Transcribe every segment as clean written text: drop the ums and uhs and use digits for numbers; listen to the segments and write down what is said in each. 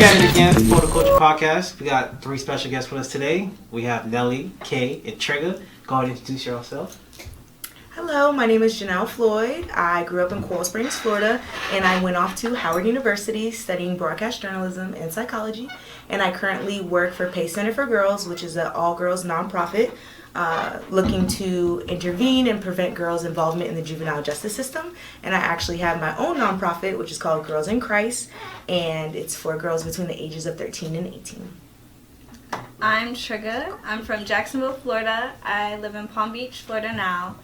at it again for the Culture Podcast. We got 3 special guests with us today. We have Nelly, Kayy, and Trigga. Go ahead and introduce yourself. Hello, my name is Janelle Floyd. I grew up in Coral Springs, Florida, and I went off to Howard University studying broadcast journalism and psychology. And I currently work for Pay Center for Girls, which is an all-girls nonprofit looking to intervene and prevent girls' involvement in the juvenile justice system. And I actually have my own nonprofit, which is called Girls in Christ, and it's for girls between the ages of 13 and 18. I'm Trigga. I'm from Jacksonville, Florida. I live in Palm Beach, Florida now.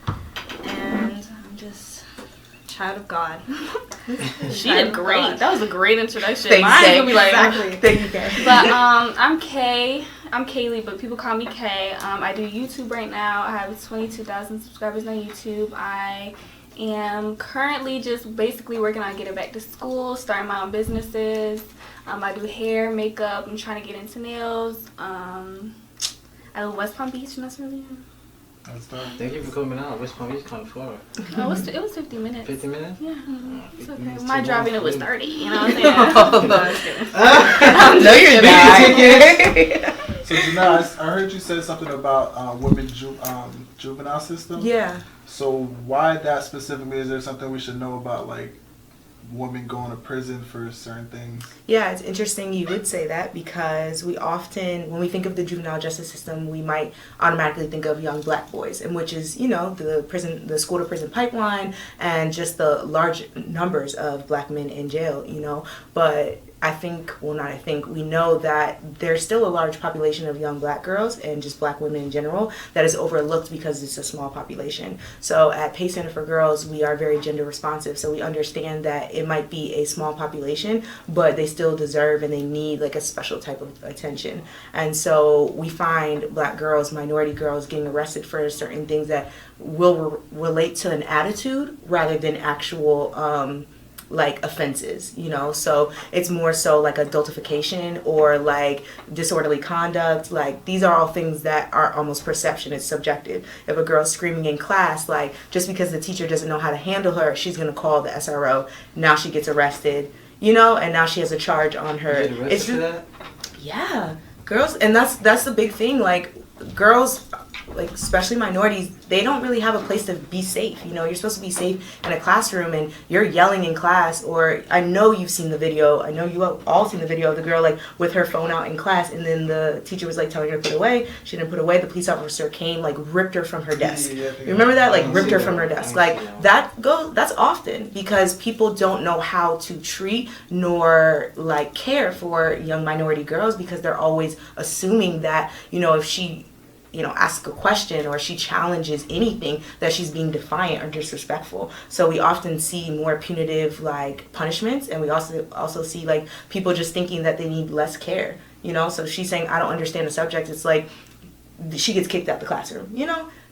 And I'm just a child of God. She did great. God. That was a great introduction. Thanks, Mine's gonna be like, exactly. Thank you, Kay. But I'm Kayy. I'm Kaylee, but people call me Kay. I do YouTube right now. I have 22,000 subscribers on YouTube. I am currently just basically working on getting back to school, starting my own businesses. I do hair, makeup. I'm trying to get into nails. I live in West Palm Beach, and that's really it. Thank you for coming out. West Palm Beach, kind of far. It was 50 minutes. 50 minutes? Yeah. It's okay. My too driving long it was for 30. You know what I'm saying? No, you're not. So Janelle, I heard you said something about women's juvenile system. Yeah. So why that specifically? Is there something we should know about, like, women going to prison for certain things? Yeah, it's interesting you would say that because we often, when we think of the juvenile justice system, we might automatically think of young black boys, and which is, the school to prison pipeline and just the large numbers of black men in jail, But we know that there's still a large population of young black girls and just black women in general that is overlooked because it's a small population. So at Pay Center for Girls, we are very gender responsive. So we understand that it might be a small population, but they still deserve and they need like a special type of attention. And so we find black girls, minority girls getting arrested for certain things that will relate to an attitude rather than actual offenses, so it's more so like adultification or like disorderly conduct. Like these are all things that are almost perception. It's subjective. If a girl's screaming in class, like just because the teacher doesn't know how to handle her, she's going to call the SRO. Now she gets arrested, and now she has a charge on her. You get arrested for that? Yeah, girls, and that's the big thing. Like girls, like especially minorities, they don't really have a place to be safe. You're supposed to be safe in a classroom and you're yelling in class, or I know you've seen the video. I know you have all seen the video of the girl like with her phone out in class, and then the teacher was like telling her to put it away. She didn't put it away. The police officer came, like ripped her from her desk. You remember that? Like ripped her from her desk. Like that's often because people don't know how to treat nor like care for young minority girls because they're always assuming that, if she ask a question or she challenges anything, that she's being defiant or disrespectful. So we often see more punitive like punishments, and we also see like people just thinking that they need less care. So she's saying, I don't understand the subject. It's like she gets kicked out the classroom.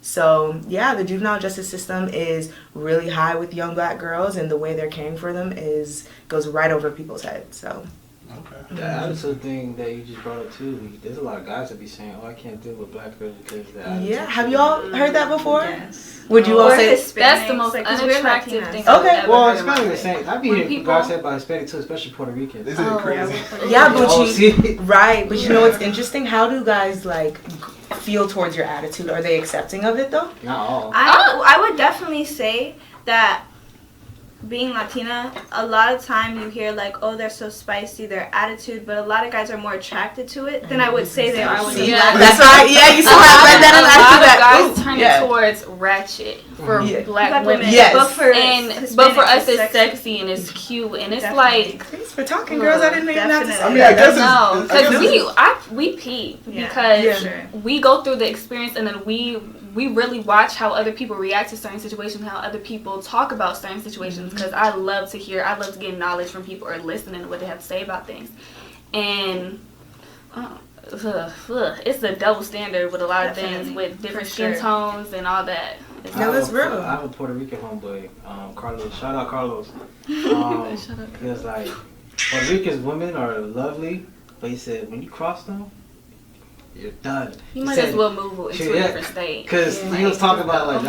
So yeah, the juvenile justice system is really high with young black girls, and the way they're caring for them goes right over people's heads. So. Okay. The attitude thing that you just brought up too, there's a lot of guys that be saying, I can't deal with black girls because the attitude. Yeah, have you all heard that before? Yes. Would you all say that's the most unattractive thing? Okay. Well, Hispanic the same. I be hearing guys say about Hispanic too, especially Puerto Ricans. Isn't it crazy? Yeah, but right. But you know what's interesting? How do guys like feel towards your attitude? Are they accepting of it though? Not all. I would definitely say that being Latina, a lot of time you hear like, they're so spicy, their attitude, but a lot of guys are more attracted to it than I would say they are when you that's right. Yeah, you saw that. A lot of guys turn it towards ratchet for black women. Yes. But for us it's sexy and it's cute and it's like. Thanks for talking, girls. I didn't know you had to. I mean, I guess because we peep because we go through the experience and then we really watch how other people react to certain situations, how other people talk about certain situations, because I love to get knowledge from people or listening to what they have to say about things. And it's a double standard with a lot of things, with different skin tones and all that. No, that's real. I have a Puerto Rican homeboy, Carlos. Shout out Carlos. Because like Puerto Rican women are lovely, but he said when you cross them, you're done. You might as well move into a different state. Because he was talking about like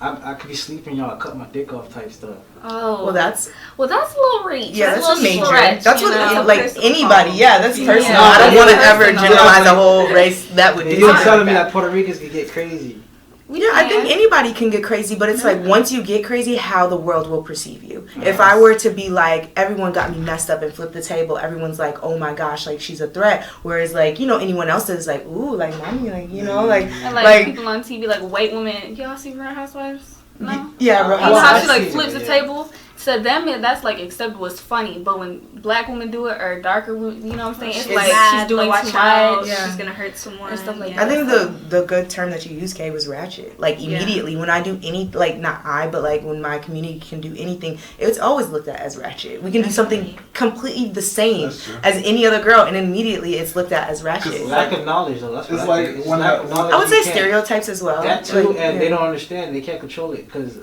I could be sleeping, y'all cut my dick off type stuff. Oh, well, that's Well, that's a little reach. Yeah, that's a major. Stretch, that's you what know? like anybody. Yeah, that's personal. Yeah. I don't want to Personal. ever generalize a whole race that would do You're something telling me like that Puerto Ricans can get crazy. Yeah, I think anybody can get crazy, but it's like once you get crazy, how the world will perceive you. If I were to be like, everyone got me messed up and flipped the table, everyone's like, oh my gosh, like she's a threat. Whereas like, you know, anyone else is like, ooh, like mommy, like, you know, like. And like people on TV, like white women, y'all see Real Housewives? No? Yeah, Real You know how Housewives. she like flips the table? To them, that's like acceptable. It's funny, but when black women do it or darker, you know what I'm saying? It's like she's doing too much. Yeah. She's gonna hurt someone and stuff like I that. think the good term that you used, Kay, was ratchet. Like immediately when I do any, like not I, but like when my community can do anything, it's always looked at as ratchet. We can do something completely the same as any other girl, and immediately it's looked at as ratchet. Lack of knowledge, though. That's what It's I like think. It's when lack of knowledge. I would say You can't- stereotypes as well. That too, Like, and they don't understand. They can't control it because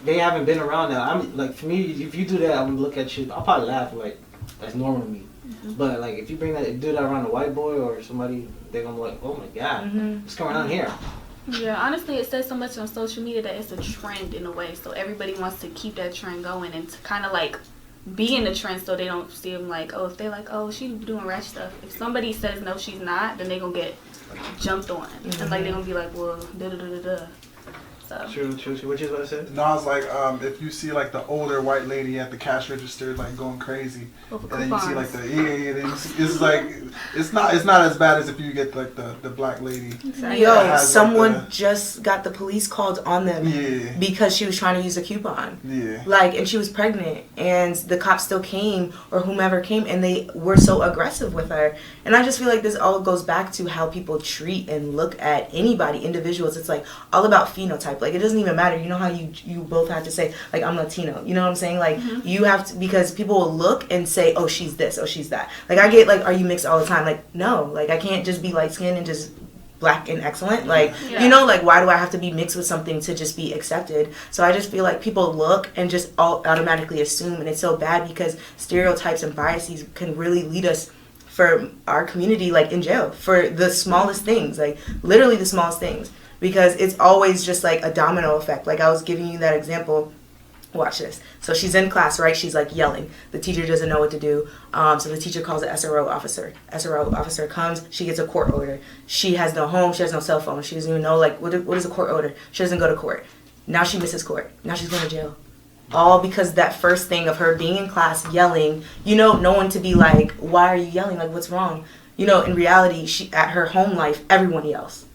they haven't been around that. I'm like, for me, if you do that, I'm gonna look at you. I'll probably laugh like that's normal to me. But like, if you do that around a white boy or somebody, they're gonna be like, oh my god, what's going on here? Yeah, honestly, it says so much on social media that it's a trend in a way. So everybody wants to keep that trend going and to kind of like be in the trend so they don't see them like, oh, if they're like, oh, she's doing ratchet stuff. If somebody says no, she's not, then they're gonna get jumped on. And like, they're gonna be like, well, da-da-da-da-da. So. True. What you about to say? No, I was like, if you see like the older white lady at the cash register like going crazy, and then you see like then you see, it's like it's not as bad as if you get like the black lady. Yo, someone just got the police called on them Yeah. because she was trying to use a coupon. Yeah. Like, and she was pregnant, and the cops still came, or whomever came, and they were so aggressive with her. And I just feel like this all goes back to how people treat and look at anybody, individuals. It's like all about phenotype. Like, it doesn't even matter. You know how you both have to say, like, I'm Latino. You know what I'm saying? Like, you have to, because people will look and say, oh, she's this, oh, she's that. Like, I get, like, are you mixed all the time? Like, no. Like, I can't just be light skinned and just black and excellent. Like, you know, like, why do I have to be mixed with something to just be accepted? So I just feel like people look and just automatically assume, and it's so bad because stereotypes and biases can really lead us for our community, like, in jail for the smallest things, like literally the smallest things, because it's always just like a domino effect. Like, I was giving you that example. Watch this. So she's in class, right? She's like yelling. The teacher doesn't know what to do. So the teacher calls the SRO officer. SRO officer comes. She gets a court order. She has no home. She has no cell phone. She doesn't even know, like, what is a court order? She doesn't go to court. Now she misses court. Now she's going to jail. All because that first thing of her being in class yelling, you know, no one to be like, why are you yelling? Like, what's wrong? You know, in reality, she at her home life, everyone yells.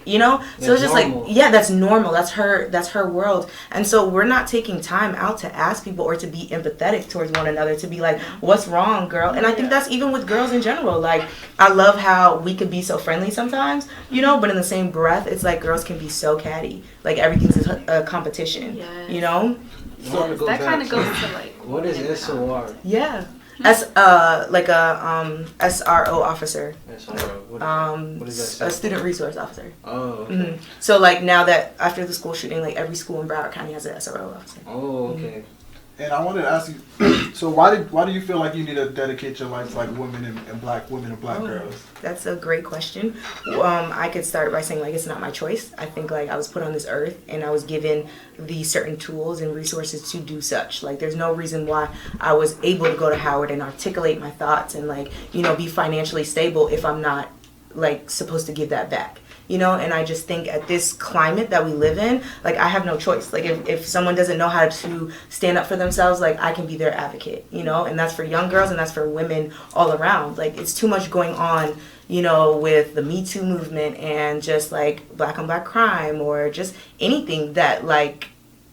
You know, so it's just normal. Like, yeah, that's normal. That's her world. And so we're not taking time out to ask people or to be empathetic towards one another, to be like, what's wrong, girl? And I think that's even with girls in general. Like, I love how we could be so friendly sometimes, you know, but in the same breath, it's like girls can be so catty. Like, everything's a competition, you know? So that kind of goes to like, what is SOR? Yeah. Like a SRO officer. SRO. What is that? A student resource officer. Oh, okay. So like now that after the school shooting, like every school in Broward County has an SRO officer. Oh, okay. And I wanted to ask you, so why do you feel like you need to dedicate your life to like women and black girls? That's a great question. I could start by saying, like, it's not my choice. I think, like, I was put on this earth and I was given these certain tools and resources to do such. Like, there's no reason why I was able to go to Howard and articulate my thoughts and, like, you know, be financially stable if I'm not, like, supposed to give that back. You know, and I just think at this climate that we live in, like, I have no choice. Like, if someone doesn't know how to stand up for themselves, like, I can be their advocate, you know, and that's for young girls and that's for women all around. Like, it's too much going on, you know, with the Me Too movement and just, like, black on black crime or just anything that, like,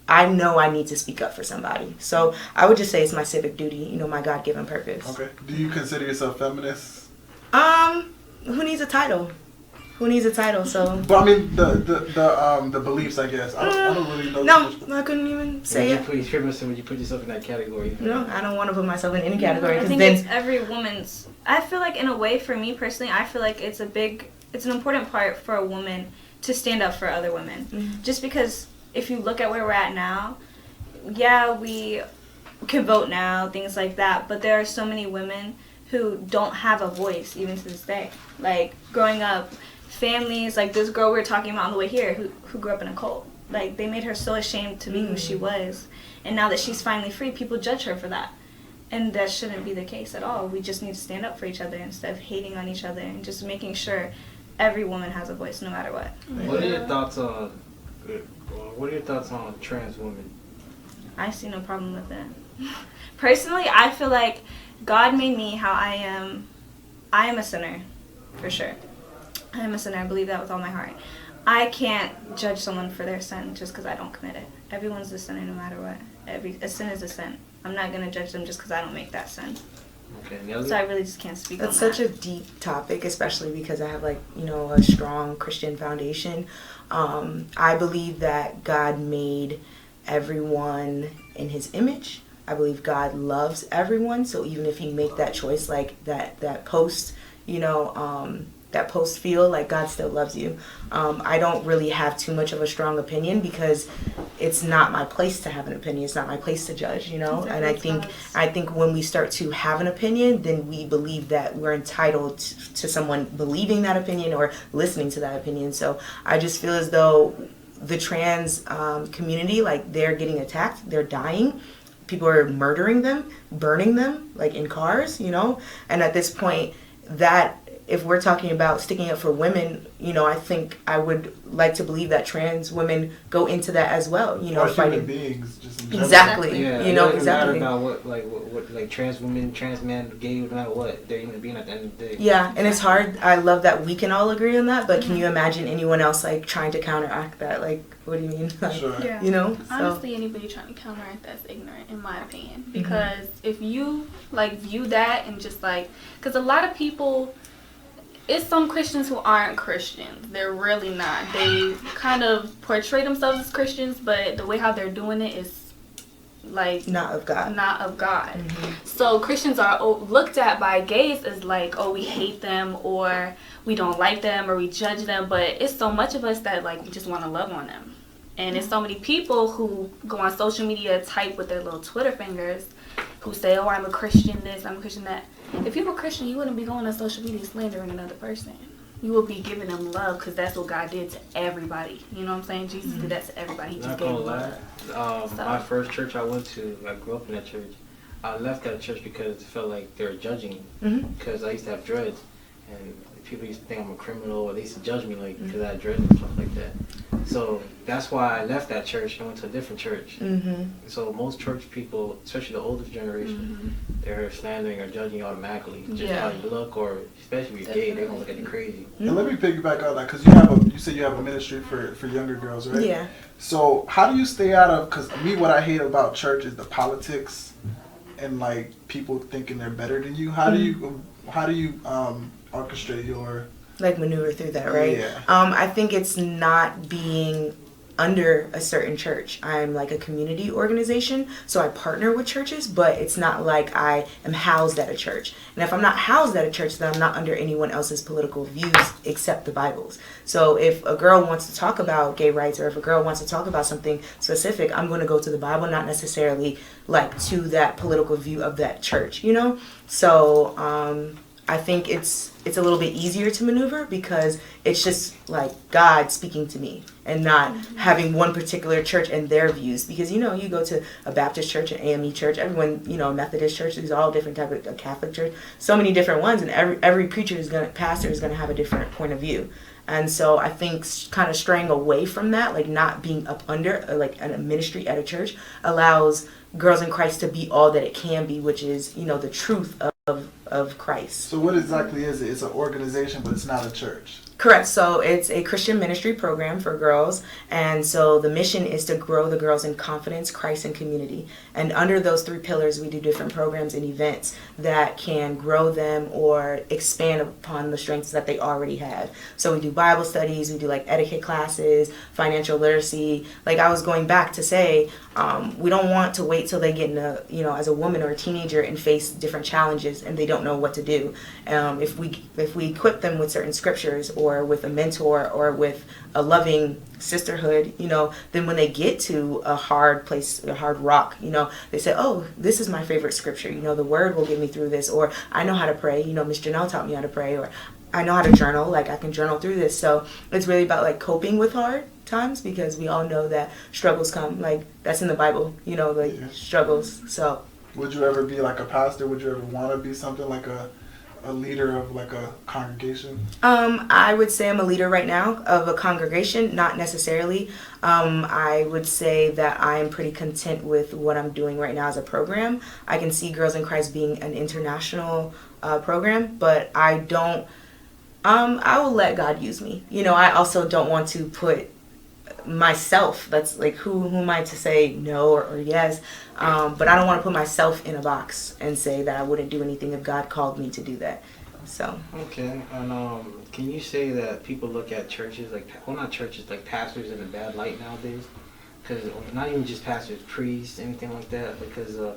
I know I need to speak up for somebody. So I would just say it's my civic duty, you know, my God-given purpose. Okay. Do you consider yourself feminist? Who needs a title? Who needs a title? So. But I mean the beliefs, I guess. I don't really know. No, I couldn't even say it. Would you put yourself in that category? No, I don't want to put myself in any category. I think it's every woman's. I feel like in a way, for me personally, I feel like it's an important part for a woman to stand up for other women. Mm-hmm. Just because if you look at where we're at now, yeah, we can vote now, things like that, but there are so many women who don't have a voice even to this day. Like, growing up, families, like this girl we were talking about on the way here who grew up in a cult. Like, they made her so ashamed to be who she was. and now that she's finally free, people judge her for that. And that shouldn't be the case at all. We just need to stand up for each other instead of hating on each other and just making sure every woman has a voice no matter what. What are your thoughts on trans women? I see no problem with it. Personally, I feel like God made me how I am. I am a sinner, for sure. I am a sinner. I believe that with all my heart. I can't judge someone for their sin just because I don't commit it. Everyone's a sinner no matter what. A sin is a sin. I'm not going to judge them just because I don't make that sin. Okay, Nelly? So I really just can't speak on that. That's such a deep topic, especially because I have a strong Christian foundation. I believe that God made everyone in his image. I believe God loves everyone. So even if you make that choice, like that post, that post feel like God still loves you. I don't really have too much of a strong opinion because it's not my place to have an opinion. It's not my place to judge, Exactly. And I think when we start to have an opinion, then we believe that we're entitled to someone believing that opinion or listening to that opinion. So I just feel as though the trans community, like they're getting attacked, they're dying. People are murdering them, burning them, like in cars, And at this point, that if we're talking about sticking up for women, I think I would like to believe that trans women go into that as well, or fighting. Human beings, just in general. Exactly. Yeah, it doesn't matter about what trans women, trans men, gay, no matter what, they're human being at the end of the day. Yeah, and it's hard. I love that we can all agree on that, but can you imagine anyone else trying to counteract that? What do you mean? Sure. Yeah. Honestly, anybody trying to counteract that's ignorant, in my opinion. Because if you view that and just because a lot of people. It's some Christians who aren't Christians. They're really not. They kind of portray themselves as Christians, but the way how they're doing it is not of God. Not of God. Mm-hmm. So Christians are looked at by gays as we hate them or we don't like them or we judge them, but it's so much of us that we just want to love on them. And it's so many people who go on social media, type with their little Twitter fingers, who say, oh, I'm a Christian this, I'm a Christian that. If you were a Christian, you wouldn't be going on social media slandering another person. You would be giving them love because that's what God did to everybody. You know what I'm saying? Jesus did that to everybody. He just gave them love. My first church I went to, I grew up in that church. I left that church because it felt like they were judging me. Because I used to have dreads. And people used to think I'm a criminal, or they used to judge me because I had dreads and stuff like that. So that's why I left that church and went to a different church. So most church people, especially the older generation, they're slandering or judging you automatically. Just how you look, or especially if you're gay, they're going to look at you crazy. And let me piggyback on that, because you said you have a ministry for younger girls, right? Yeah. So how do you stay out of, because what I hate about church is the politics and people thinking they're better than you. How do you orchestrate your maneuver through that, right? Yeah. I think it's not being under a certain church. I'm a community organization, so I partner with churches, but it's not like I am housed at a church. And if I'm not housed at a church, then I'm not under anyone else's political views except the Bible's. So if a girl wants to talk about gay rights, or if a girl wants to talk about something specific, I'm going to go to the Bible, not necessarily to that political view of that church, So I think it's a little bit easier to maneuver because it's just God speaking to me and not having one particular church and their views. Because you go to a Baptist church, an AME church, everyone, Methodist church, these are all different type of a Catholic church, so many different ones, and every pastor is gonna have a different point of view. And so I think kind of straying away from that, not being up under a ministry at a church, allows Girls in Christ to be all that it can be, which is the truth of Christ. So what exactly is it? It's an organization, but it's not a church. Correct. So it's a Christian ministry program for girls. And so the mission is to grow the girls in confidence, Christ, and community. And under those 3 pillars, we do different programs and events that can grow them or expand upon the strengths that they already have. So we do Bible studies, we do etiquette classes, financial literacy. I was going back to say, we don't want to wait till they get as a woman or a teenager and face different challenges and they don't know what to do. If we equip them with certain scriptures or with a mentor or with a loving sisterhood, then when they get to a hard place, a hard rock, they say, oh, this is my favorite scripture. The word will get me through this, or I know how to pray. Miss Janelle taught me how to pray, or I know how to journal. I can journal through this. So it's really about coping with hard times, because we all know that struggles come. Like, that's in the Bible, you know, like struggles. So would you ever be like a pastor? Would you ever want to be something like a leader of like a congregation? I would say I'm a leader right now of a congregation, not necessarily. I would say that I'm pretty content with what I'm doing right now as a program. I can see Girls in Christ being an international program, but I don't, I will let God use me. You know, I also don't want to put myself, that's like, who am I to say no or yes, but I don't want to put myself in a box and say that I wouldn't do anything if God called me to do that. So okay. And can you say that people look at churches, like, well, not churches, like pastors, in a bad light nowadays? Because not even just pastors, priests, anything like that, because the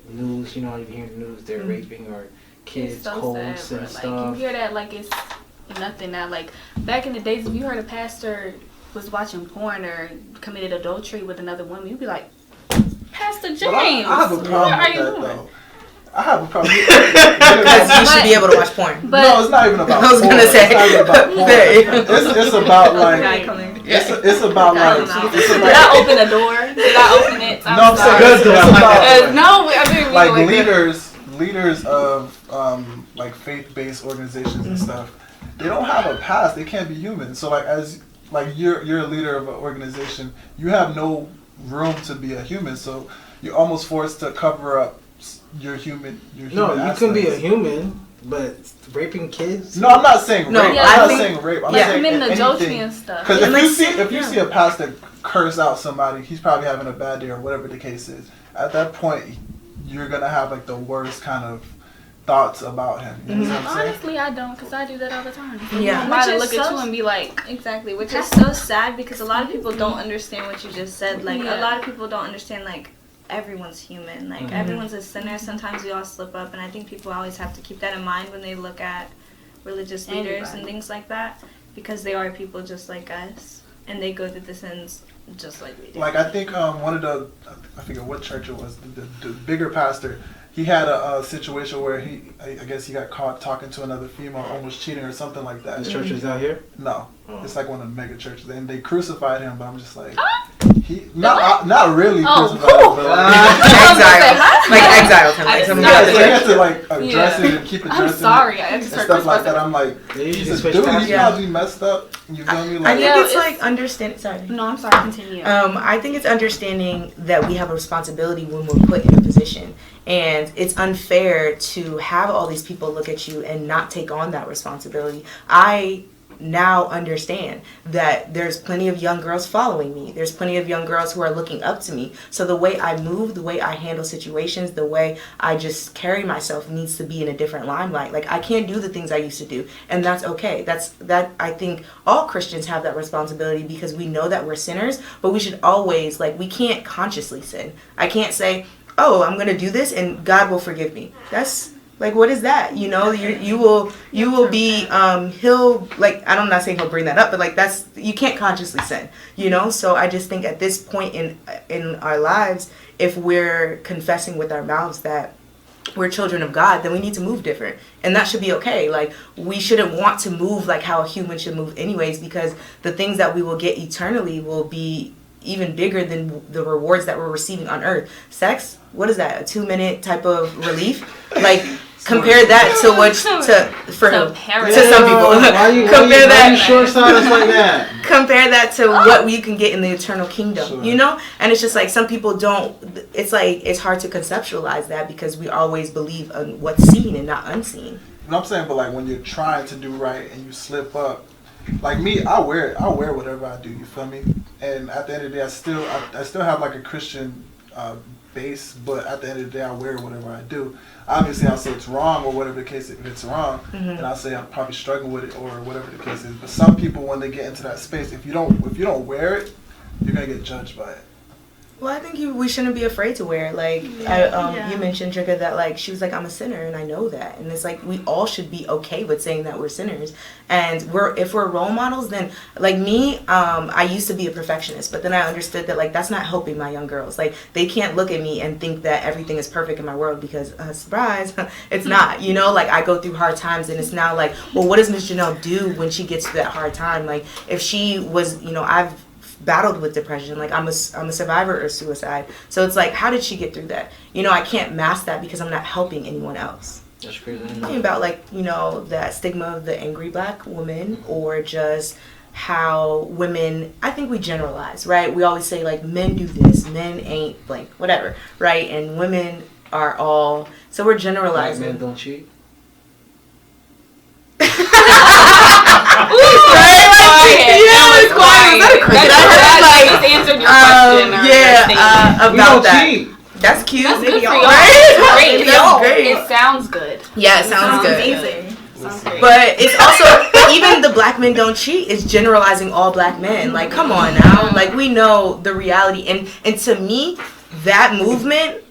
news, you know, you hear in the news they're raping or kids, so colds sad, and bro. stuff. Like, you hear that like it's nothing now. Like, back in the days, if you heard a pastor was watching porn or committed adultery with another woman, you'd be like, Pastor James, I have a problem what are with you that, doing? though. I have a problem. because you should be able to watch porn. But No, it's not even about I was porn. gonna say. It's not even about porn. It's about like it's about like did I open the door? Did I open it? I'm saying Good it's door. about No, I mean, like we leaders of like faith-based organizations and stuff. They don't have a past. They can't be human. So like you're a leader of an organization, you have no room to be a human. So you're almost forced to cover up your human. No, you aspects. can be a human, but raping kids. No, I'm not saying No, rape. yeah, I'm I not think- saying rape. I'm yeah. saying committing adultery anything. and stuff. Because Yeah, if you see a pastor curse out somebody, he's probably having a bad day or whatever the case is. At that point, you're gonna have like the worst kind of thoughts about him. You know what I'm saying? Honestly, I don't, because I do that all the time. Yeah. Somebody Which look is at so- you and be like, Exactly, which is so sad because a lot of people don't understand what you just said. Like, Yeah. a lot of people don't understand, like, everyone's human. Like, everyone's a sinner. Sometimes we all slip up, and I think people always have to keep that in mind when they look at religious leaders and things like that, because they are people just like us, and they go through the sins just like we do. Like I think one of the, I forget what church it was, the bigger pastor, he had a situation where I guess he got caught talking to another female, almost cheating or something like that. This church is out here. No, Oh. it's like one of the mega churches, and they crucified him. But I'm just like, he not really crucified him, but exile him. Like, I some did yeah, not so guys- you have to like address Yeah. it and keep addressing I'm sorry, I it and just heard stuff like Christmas. that. I'm like, They usually Jesus, switch dude, pastors. you probably messed up. You feel me? I Like, think Yeah, it's it's- like understand. Sorry. no, I'm sorry, continue. I think it's understanding that we have a responsibility when we're put in a position. And it's unfair to have all these people look at you and not take on that responsibility. I now understand that there's plenty of young girls following me. There's plenty of young girls who are looking up to me. So the way I move, the way I handle situations, the way I just carry myself needs to be in a different limelight. Like, I can't do the things I used to do, and that's okay. That I think all Christians have that responsibility, because we know that we're sinners, but we should always, like, we can't consciously sin. I can't say, oh, I'm going to do this and God will forgive me. That's like, what is that? You know, you will be, he'll, like, I'm not saying he'll bring that up, but like, that's, you can't consciously sin, you know? So I just think at this point in our lives, if we're confessing with our mouths that we're children of God, then we need to move different. And that should be okay. Like, we shouldn't want to move like how a human should move anyways, because the things that we will get eternally will be even bigger than the rewards that we're receiving on earth. Sex, what is that? A 2-minute type of relief? Like, compare that to what for To some people. Why you short-sighted us like that? Compare that to what we can get in the eternal kingdom, Sure. you know? And it's just like, some people don't, it's like, it's hard to conceptualize that, because we always believe on what's seen and not unseen. you know what I'm saying? But like when you're trying to do right and you slip up, like me, I wear whatever I do. You feel me? And at the end of the day, I still have like a Christian base, but at the end of the day, I wear whatever I do. Obviously, I'll say it's wrong or whatever the case. If it's wrong, and I'll say I'm probably struggling with it or whatever the case is. But some people, when they get into that space, if you don't wear it, you're gonna get judged by it. Well, I think we shouldn't be afraid to wear it. Like, you mentioned, Trigga, that, like, she was like, I'm a sinner, and I know that. And it's like, we all should be okay with saying that we're sinners. And if we're role models, then, like, me, I used to be a perfectionist, but then I understood that, like, that's not helping my young girls. Like, they can't look at me and think that everything is perfect in my world because, surprise, it's not, you know? Like, I go through hard times, and it's now like, well, what does Miss Janelle do when she gets to that hard time? Like, if she was, you know, I've battled with depression, like I'm a survivor of suicide, so it's like, how did she get through that? You know, I can't mask that because I'm not helping anyone else. That's crazy. Talking about, like, you know, that stigma of the angry black woman, or just how women, I think we generalize, right? We always say, like, men do this, men ain't blank, whatever, right? And women are all, so we're generalizing. Black men don't cheat. About that. That's cute. That's good for y'all. Right? Great. That's great. It sounds good. Yeah, it sounds good. Amazing. But it's also, even the black men don't cheat is generalizing all black men. Like, come on now. Like, we know the reality. And to me, that movement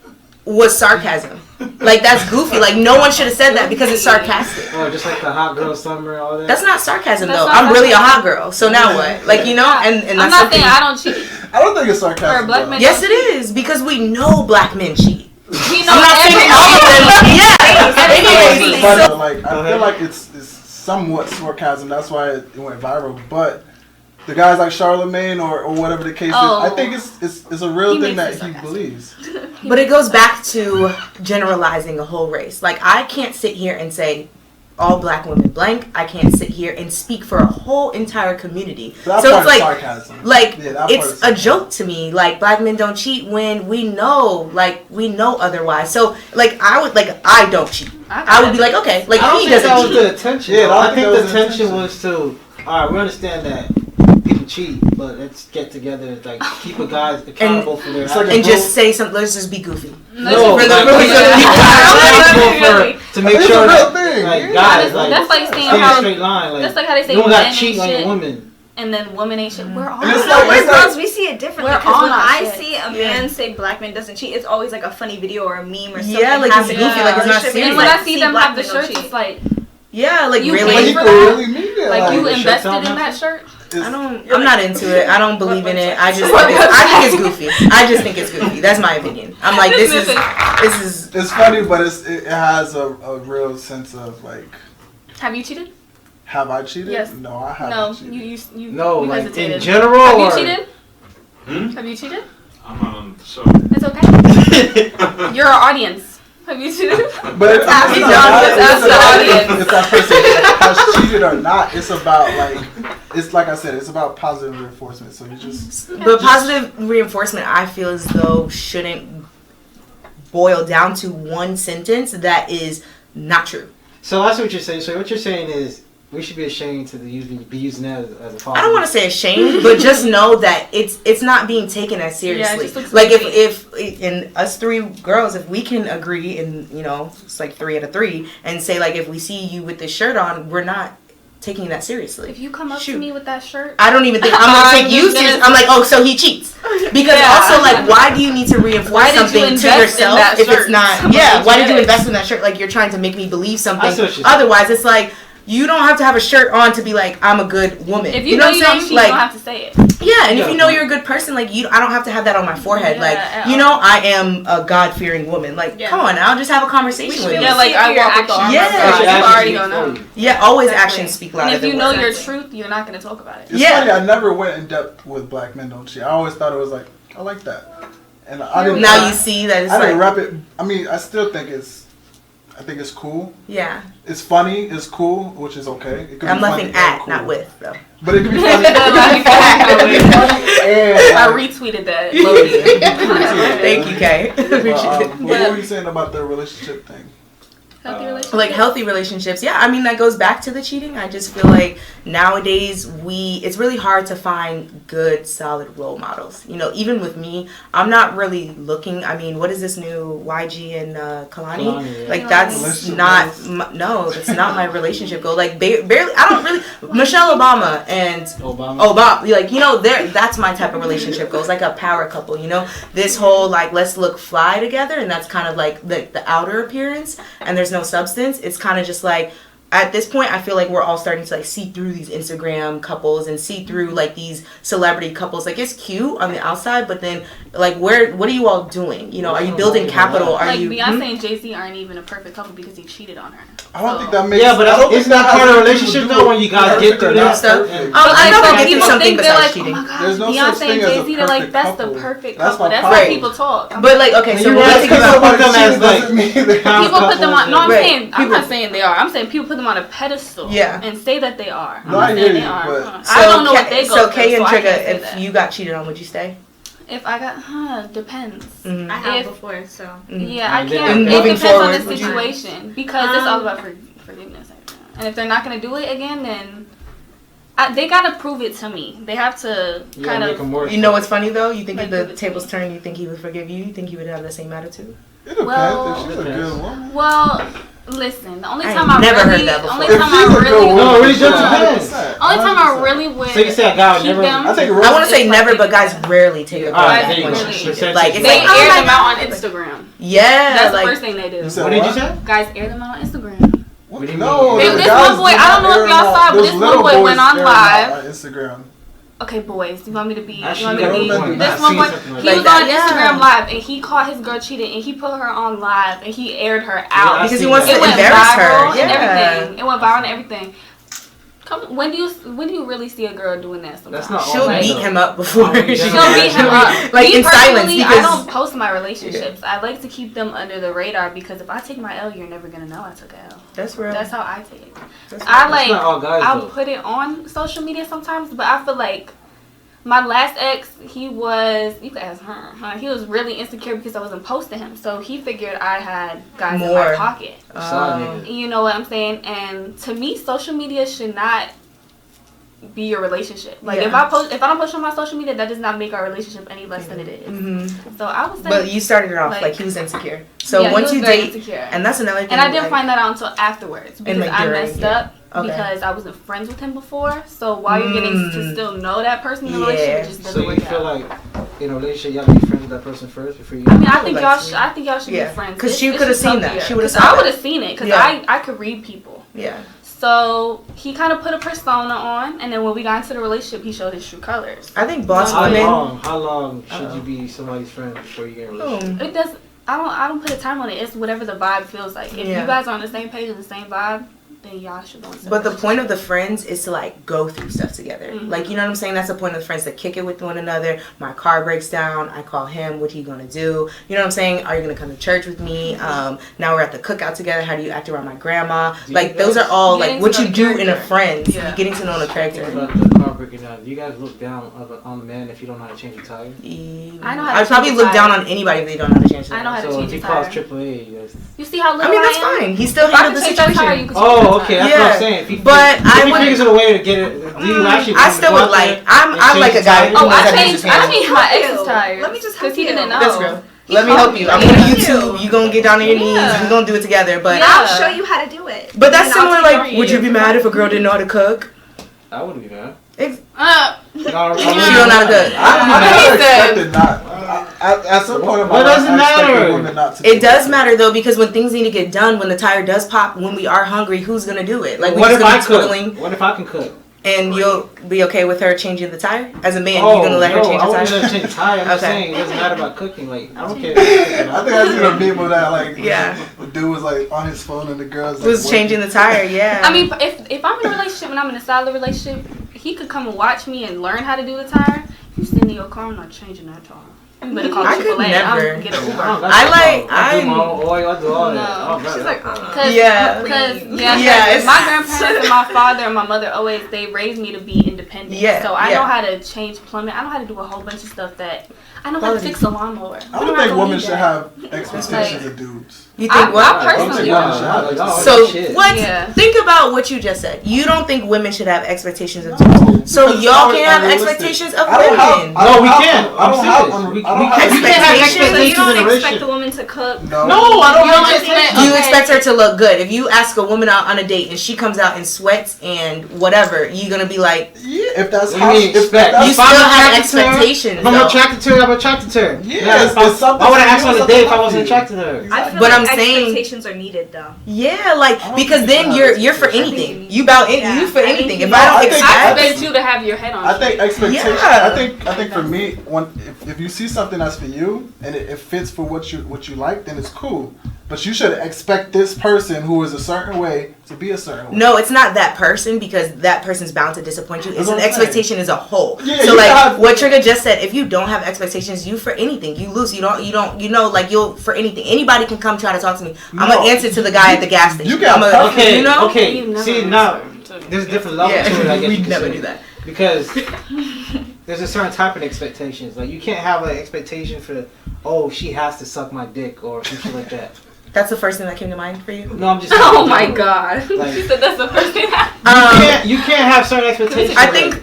was sarcasm. Like, that's goofy. Like, no one should have said that because it's sarcastic. Oh, just like the hot girl summer, all that. That's not sarcasm, That's though. not I'm really a sarcasm. hot girl. So now what? Like, you know, and I'm that's not something. saying I don't cheat. I don't think it's sarcasm. Or black men. Yes, it is, because we know black men cheat. You know, I'm not saying all of them. Yeah. Anyways, But so, like, I feel like it's somewhat sarcasm. That's why it went viral. But the guys like Charlemagne or whatever the case is, I think it's a real thing that he believes. but it goes back to generalizing a whole race. Like, I can't sit here and say all black women blank. I can't sit here and speak for a whole entire community. That So part it's is like, sarcasm. like, Yeah, that part is it's a sarcasm. joke to me. Like, black men don't cheat when we know otherwise. So, like, I don't cheat. I would be like, okay, like, I don't he think that doesn't was cheat. the intention. Yeah, I think that the was the intention intention. was to, all right, we understand that people cheat, but let's get together, like, keep the guys accountable for their It's like actions. And just say something. Let's just be goofy. No, For the- like, for the- to make It's sure a real that, thing. like, Yeah. guys, like, That's like saying stay in a how- straight line. Like, That's like how they say you don't gotta men cheat ain't on shit. your woman. And then women ain't shit. We're all. And it's No, like- we're it's like- girls. We see it differently. We're Because on when our I shit. see a man say black man doesn't cheat, it's always like a funny video or a meme or something. Yeah, like, it's happening goofy, in like, it's a not relationship. serious. And when Like, I see see them black have the men don't shirts, cheat. it's like Yeah, like, You really. paid People for that? really mean it. like you the shirts invested don't in have that shirt. I'm not into it. I don't believe in it. I think it's goofy. I just think it's goofy. That's my opinion. I'm like, this is. It's funny, but it has a real sense of, like, Have you cheated? have I cheated? Yes. No, I haven't No, cheated. you No, you like, hesitated. in general, Have you or- cheated? Hmm? Have you cheated? I'm not on the show. It's okay. You're our audience. Have you cheated? But it's Ask not the audience, about- ask the audience. if that person has cheated or not. It's about, like, it's like I said, it's about positive reinforcement. So you just But positive reinforcement, I feel as though shouldn't boil down to one sentence that is not true. So that's what you're saying. So what you're saying is we should be ashamed to be using that as a positive. I don't want to say ashamed, but just know that it's not being taken as Yeah, it seriously. just looks Like goofy. if in us three girls, if we can agree, and it's like 3 out of 3, and say, like, if we see you with this shirt on, we're not taking that seriously. If you come up Shoot. to me with that shirt, I don't even think I'm gonna take you serious. I'm like, oh, so he cheats. Because Yeah. also, like, why do you need to reinforce Why did you something to invest in yourself that if shirt? it's not? Somebody Yeah, why did you did. invest in that shirt? Like, you're trying to make me believe something. I see what you're saying. Otherwise, it's like, you don't have to have a shirt on to be like, I'm a good woman. if you know what you I'm don't saying? cheat, Like, you don't have to say it. yeah, and if Yeah. you know you're a good person, like, I don't have to have that on my forehead. Yeah, Like, at I am a God-fearing woman. Like, Yeah. come on now, just have a conversation We should with be me. able Yeah, like see I your walk with the armor Yeah. of God. Let your You actions already speak don't for know. you. Yeah, always Exactly. actions speak And louder if than you know words. your truth, you're not going to talk about it. it's Yeah. funny. I never went in depth with black men don't cheat. I always thought it was like, I like that, and I didn't. Now you see that it's I didn't like, wrap it. I mean, I still think it's cool. yeah. It's funny. It's cool, which is okay. It could I'm be funny laughing and at, cool. not with, though. But it could be funny. It could be funny and I like, retweeted that. Thank you, Kay. but what were you saying about the relationship thing? Healthy relationships. Like healthy relationships. Yeah, I mean that goes back to the cheating. I just feel like nowadays it's really hard to find good solid role models. You know, even with me, I'm not really looking. I mean, what is this new YG and Kalani? Yeah. Like that's not that's not my relationship goal. Like barely I don't really Michelle Obama and Obama, like, you know, that's my type of relationship goals, like a power couple, you know, this whole like let's look fly together, and that's kind of like the outer appearance, and there's no substance. It's kind of just like at this point I feel like we're all starting to like see through these Instagram couples and see through like these celebrity couples. Like it's cute on the outside, but then like what are you all doing? You know, are you building capital? Are like you Beyonce and Jay-Z aren't even a perfect couple because he cheated on her. I don't think that makes. Yeah, but isn't that part of a relationship though when you guys get through that stuff? I know they get people through something think they're besides like, cheating. oh my God, There's no such Beyonce thing and as a Jay-Z, they're like, perfect that's the couple. perfect That's couple. my That's point. how people talk. But like okay, so You when I realize think people about put them as like People put them on. No, I'm Right. saying I'm not saying they are. I'm saying people put them on a pedestal. Yeah. And say that they are. I'm No, not I saying hear they you, are. but- I don't know what they go So through. Kayy and I Trigga, can't say if that. you got cheated on, would you stay? If I got, depends. Mm-hmm. I have If- before, so. Yeah, I And then- can't. And It moving depends on the forward, would you- situation because it's all about forgiveness. And if they're not gonna do it again, then they gotta prove it to me. They have to kind of. You know what's funny though? You think Like, if give the it to tables me. turn, you think he would forgive you? You think he would have the same attitude? It depends. Well- If she's a good woman. Well, listen. The only I time ain't I never really, heard that before. only If time she's I a good really, woman, No, it really she's just 100%. depends. only time I 100%. really would So you say a guy would keep never- them. I think I want to say It's never, like but guys rarely take Yeah, advantage there you when go. she cheated. Percentage. Like it's They like, oh air my them out on God. Instagram. Yeah, That's like the first thing they do. You said What did you say? Guys air them out on Instagram. What do you No, mean? the This guys one boy, do I not don't know if air y'all them out. saw, but Those this one little boy boys went on air them live. out on Instagram. Okay, boys, you want me to be? Actually, You want me to yeah, be? I remember This that. one boy, I've seen something he like was that. on Yeah. Instagram live, and he caught his girl cheating, and he put her on live, and he aired her Yeah, out. I because he seen wants that. to It went embarrass viral her. and Yeah. everything. It went viral and everything. When do you really see a girl doing that? Sometimes? That's not She'll all beat right, him up before Oh, yeah. she She'll beat him up. Like Me in silence personally, I because don't post my relationships. I like to keep them under the radar because if I take my L, you're never gonna know I took a L. that's real. That's how I take it. That's I real. like. not all guys, I'll though. put it on social media sometimes, but I feel like my last ex, he was. You can ask her. Huh? He was really insecure because I wasn't posting him, so he figured I had guys in More. my pocket. Side nigga. You know what I'm saying? And to me, social media should not be your relationship. Like Yeah. if I don't post on my social media, that does not make our relationship any less than it is. hmm So I would say. But you started it off like, like- he was insecure. So yeah, he once was you very date, insecure. and that's another thing. And I didn't like, find that out until afterwards because like, I during, messed yeah. up Okay. because I wasn't friends with him before. So while you're getting to still know that person in the relationship, it just doesn't So you work feel out. like in a relationship, y'all be friends with that person first before you. I mean, I would think like y'all. to. I think y'all should Yeah. be friends 'Cause she It's coulda just seen that. healthier. She woulda 'Cause saw I that. would have seen it because Yeah. I could read people. Yeah. So he kind of put a persona on, and then when we got into the relationship, he showed his true colors. I think boss How women. long should you be somebody's friend before you get in a relationship? Boom. It does. I don't put a time on it. It's whatever the vibe feels like. If Yeah. you guys are on the same page and the same vibe, then y'all should go into. But the a point of the friends is to like go through stuff together. Mhm. Like, you know what I'm saying? That's the point of the friends, to kick it with one another. My car breaks down, I call him, what he gonna do? You know what I'm saying? Are you gonna come to church with me? Now we're at the cookout together. How do you act around my grandma? Do you Like, those are guys- all Getting like what to know you the do in a character. friend. Yeah. You're getting to know the character. Think about the car breaking down. Do you guys look down on the man if you don't know how to change a tire? I know how to I'd probably change a look down tire. on anybody if they don't know how to change the I know how to So change if he a calls tire. AAA, you guys. You see how little I mean, that's I am? fine. He still If I handled can the change that tire, situation. you can change Oh, that okay, tire. that's what Yeah. I'm saying. If he, But if I he would- figures a way to get it, do you actually? I still would like. I'm like a guy who Oh, knows I how to use changed. his I hands. changed my Help ex's you. tires. Let me just because help he didn't you. know. That's real. He Let me told help me. you. I'm Yeah. gonna YouTube. You gonna get down on your knees. Yeah. We gonna do it together. But Yeah. I'll show you how to do it. but that's And I'll similar. take Like, care would of you be mad if a girl didn't know how to cook? I wouldn't be mad. Ex- No, She don't know how to cook. I He said- expected not. At some point in my What life, does it I expected matter? women not to It do does that. matter though, because when things need to get done, when the tire does pop, when we are hungry, who's gonna do it? Like, we what just if I gonna be cook? twiddling, What if I can cook? and you'll be okay with her changing the tire? As a man, Oh, you gonna let her no, change I the wouldn't let her tire? change the tire. I'm Okay. saying it doesn't matter about cooking. Like, I don't care. I think I seen a meme of that. Like, Yeah. the dude was like on his phone and the girl's like, Who's changing the tire? Yeah. I mean, if I'm in a relationship and I'm in a solid relationship, he could come and watch me and learn how to do the tire. You sitting in your car, I'm not changing that tire. You better call I could AAA. never. I'm get an Uber. I do my own oil. I do all that. No. All that. She's like, Yeah. Because it's- my grandparents and my father and my mother they raised me to be independent. Yeah, So I yeah. know how to change plumbing. I know how to do a whole bunch of stuff that I don't have to fix a lawnmower. I don't think women should have expectations of dudes. You think what? I personally So shit. what? Yeah. Think about what you just said. You don't think women should have expectations of dudes. So because y'all it's can't have unrealistic. expectations of I don't have- women. I No, don't we have- can't. I don't I'm have. serious. We We don't can't have have So expectations. you don't generation. expect a woman to cook? No, No, I don't You have don't expectations. expect- Do you Okay. expect her to look good? If you ask a woman out on a date and she comes out in sweats and whatever, you gonna be like, Yeah, if that's What how. do you mean If expect? that's you If still I'm have attracted to her, expectations. If I'm though. attracted to her, I'm attracted to her. Yeah, Now, it's why something would I for ask you, on a something date if I for wasn't you. attracted to her? I feel But like I'm saying- expectations are needed though. yeah, like don't because think then you you're should have for expectations. anything. You about Yeah. you for I think anything. you If know. I don't I think- expect, I expect you to have your head on. I think expectations. Yeah. I think for me, if you see something that's for you and it fits for what you like, then it's cool. But you should expect this person who is a certain way to be a certain way. no, it's not that person because that person's bound to disappoint you. It's That's an what I'm expectation as a whole. Yeah, so you like have- what Trigga just said, if you don't have expectations, you for anything, you lose. You know, like you'll for anything. Anybody can come try to talk to me. I'm No. gonna answer to the guy at the gas station. You got I'm perfect- Okay, you know? okay. You never See, now, answer to- there's a different level to it, I Yeah, guess we you could never say. do that. Because there's a certain type of expectations. Like, you can't have an expectation for, oh, she has to suck my dick or some shit like that. That's the first thing that came to mind for you. No, I'm just Oh my god. Like- She said that's the first thing. You can't have certain expectations. I think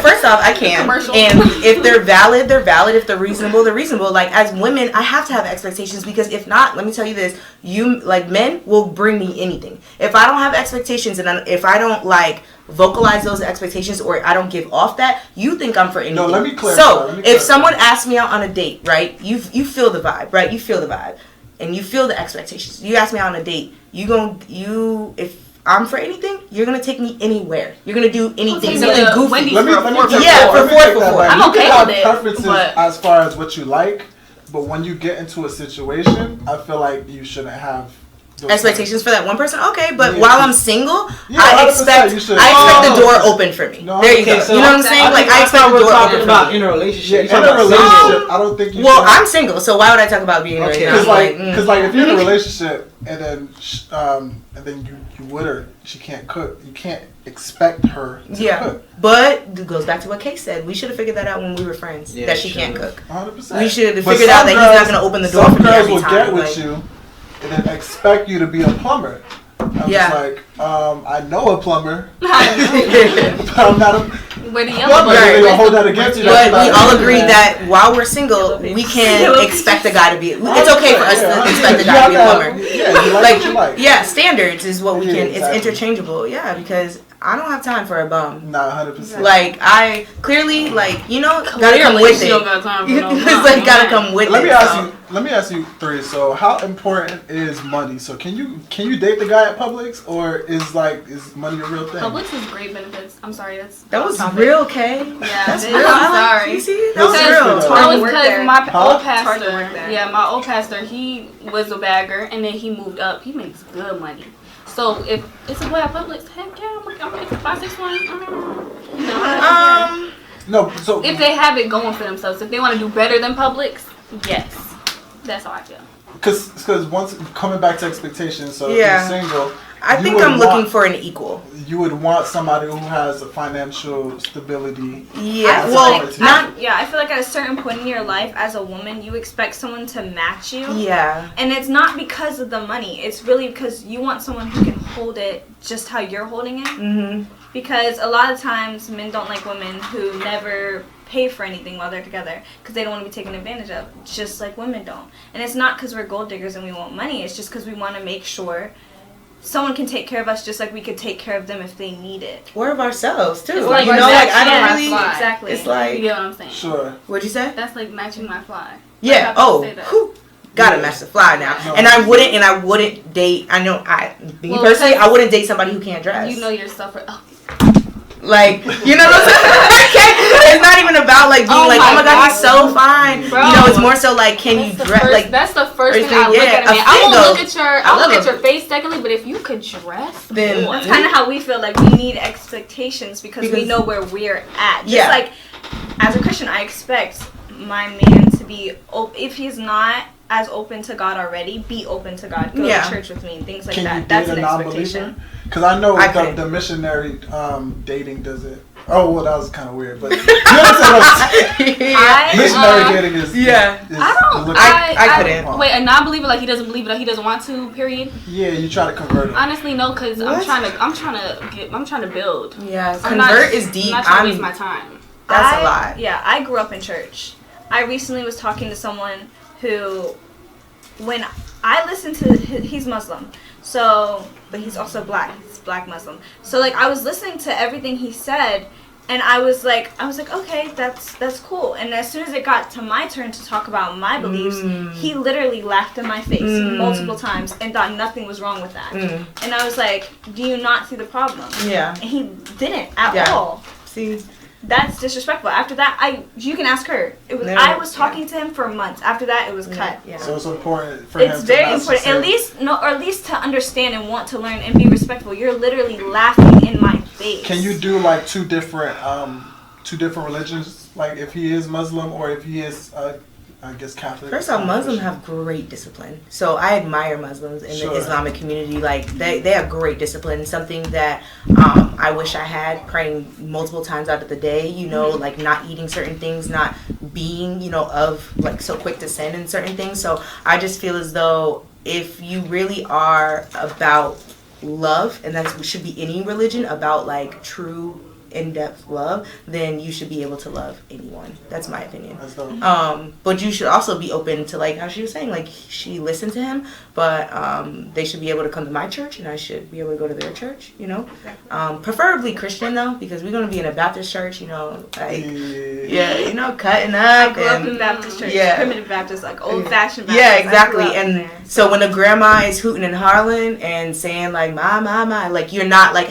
first off I can, Commercial. and if they're valid, they're valid. If they're reasonable, they're reasonable. Like as women, I have to have expectations because if not, let me tell you this: you like men will bring me anything. If I don't have expectations and if I don't like vocalize those expectations or I don't give off that, you think I'm for anything. No, let me clarify. So Let me if clarify. someone asks me out on a date, right? You feel the vibe, right? You feel the vibe, and you feel the expectations. You ask me out on a date, if I'm for anything, you're gonna take me anywhere. You're gonna do anything, take me something to goofy. Wendy's. Let me For take four for Yeah, four. for Let me four take for that four. back. I'm You okay can have with it, preferences but- as far as what you like, but when you get into a situation, I feel like you shouldn't have those Expectations for that one person, okay, but Yeah. while I'm single, Yeah, I 100% expect you should. the door Oh. open for me. No, there you okay, go. so You know what I'm saying? Like I expect thought the we were door talking open about for me. in a Yeah, relationship. in a relationship, I don't think you Well, should. I'm single, so why would I talk about being Okay. married? Because like if you're in a relationship and then you with her, she can't cook. You can't expect her to yeah, cook. but it goes back to what Kayy said. We should have figured that out when we were friends. Yeah, that she sure. can't cook. 100%. We should have But figured out some that he's not girls- going to open the door some for me girls every will time. get with like- you and then expect you to be a plumber. I'm Yeah. just like, I know a plumber, but I'm not a Where the plumber. yellow They're bird. gonna hold that against you. But That's we not all it. agree that while we're single, we can expect a guy to be. It's okay for us to expect a guy to be a plumber. Yeah, you like what you like. Yeah, standards is what we Yeah, can. exactly. It's interchangeable. Yeah, because I don't have time for a bum. Nah, 100%. Like I clearly gotta come Clearly, with she it. don't got time for no It's like gotta come with Let it. me ask so. you. Let me ask you three. So, how important is money? So, can you date the guy at Publix, or is money a real thing? Publix is great benefits. I'm sorry, That was topic. real, Kay. Yeah, That's it real. is. I I'm like- sorry. You see, that No, was seriously, real. though. That hard was to work because there. my Huh? old It's hard to pastor, work there. yeah, my old pastor, he was a bagger, and then he moved up. He makes good money. So if it's a boy at Publix, heck yeah, I'm making 561. You know, No. So, if they have it going for themselves, if they want to do better than Publix, yes, that's how I feel. because once coming back to expectations. So, Yeah. if you're single, I you think would I'm looking want- for an equal. You would want somebody who has a financial stability. Yeah, I feel well, like, not. I feel like at a certain point in your life as a woman, you expect someone to match you. Yeah. And it's not because of the money. It's really because you want someone who can hold it just how you're holding it. Mhm. Because a lot of times men don't like women who never pay for anything while they're together because they don't want to be taken advantage of, just like women don't. And it's not because we're gold diggers and we want money. It's just because we want to make sure someone can take care of us just like we could take care of them if they need it. Or of ourselves too. It's like you know, our like I matching don't my really. fly. Exactly. It's You like, get what I'm saying? Sure. what'd you say? That's like matching my fly. Yeah. Like, I Oh, say that. whew, gotta match the fly now. No. And I wouldn't date. I know. Me Well, personally, because I wouldn't date somebody who can't dress. You know yourself. Oh, Like, you know what I'm saying? It's not even about like being Oh like, my oh my god, he's God. so fine. Bro. You know, it's more so like, can you dress? Like, that's the first first thing I thing, look yeah, at a a man. I won't figure. look at your, I I'll look love at your it. face secondly, but if you could dress, Then- boy. That's kind of how we feel. Like we need expectations because we Because- know where we're at. Just Yeah. like as a Christian, I expect my man to be if he's not as open to God already, be open to God. Go Yeah. to church with me and things like Can you that. date That's a an non-believer? expectation. Because I know I couldn't. the missionary dating doesn't Oh, well, that was kind of weird, but you understand what I'm saying? Missionary dating is. Yeah. I couldn't. Wait, a non-believer, like he doesn't believe it, like he doesn't want to. Period. Yeah, you try to convert him. Honestly, no, because I'm trying to build. Yeah, convert is deep. I'm not trying to waste my time. That's a lot. Yeah, I grew up in church. I recently was talking to someone who, when I listened to, he's Muslim, so, but he's also black. He's black Muslim. So like I was listening to everything he said, and I was like, okay, that's cool. And as soon as it got to my turn to talk about my beliefs, he literally laughed in my face multiple times and thought nothing was wrong with that. And I was like, do you not see the problem? Yeah. And he didn't at all. See. That's disrespectful. After that, you can ask her. I was talking to him for months. After that, it was cut. Yeah. So it's important for him. It's very important. At least to understand and want to learn and be respectful. You're literally laughing in my face. Can you do like two different religions? Like if he is Muslim or if he is, I guess Catholic. First off, Muslims have great discipline. So I admire Muslims in the Islamic community. Like they have great discipline. Something that I wish I had, praying multiple times out of the day, you know, like not eating certain things, not being, you know, of like so quick to sin in certain things. So I just feel as though if you really are about love, and that should be any religion, about like true in-depth love, then you should be able to love anyone. That's my opinion. That's dope. But you should also be open to, like how she was saying, like she listened to him, but they should be able to come to my church and I should be able to go to their church, you know. Preferably Christian though, because we're going to be in a Baptist church, you know, like you know, cutting up. I grew up in Baptist church, primitive Baptist, like old-fashioned Baptist. Yeah, exactly. And so when the grandma is hooting and hollering and saying like my, like you're not like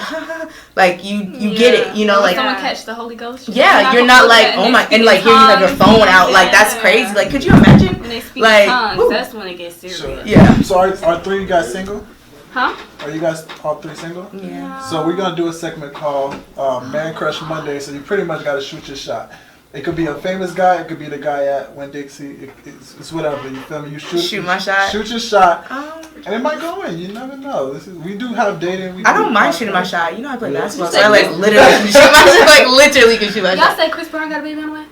like you get it, you know, like someone catch the Holy Ghost. You're not like, oh my, and like here you have your phone out, like that's crazy. Like, could you imagine? When they speak like, tongues, that's when it gets serious. Sure. Yeah. So are three of you guys single? Huh? Are you guys all three single? Yeah. So we're gonna do a segment called Man Crush Monday. So you pretty much gotta shoot your shot. It could be a famous guy. It could be the guy at Winn-Dixie. It's whatever. You feel me? You shoot my shot. Shoot your shot, and it might go in. You never know. We do have dating. I don't mind shooting my shot. You know I play basketball, so I like literally can shoot my shot. Like literally can shoot my shot. Y'all say Chris Brown got a baby on the way?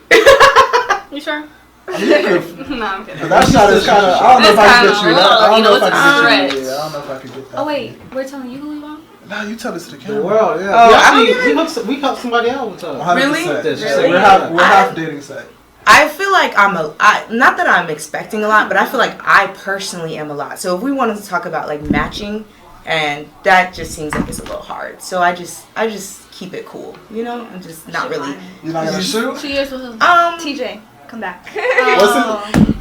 You sure? No, I'm kidding. But that shot is kind of. I don't know if I can get you. I don't know if I can get you. Stretch. I don't know if I can get that. Oh wait, we're telling you who we want? No, you tell this to the camera. The world, yeah. Oh, we helped somebody out with her. 100%. Really? So we're half dating site. I feel like not that I'm expecting a lot, but I feel like I personally am a lot. So if we wanted to talk about like matching, and that just seems like it's a little hard. So I just keep it cool, you know. I'm just not really. You're not gonna shoot? 2 years with him. TJ, come back.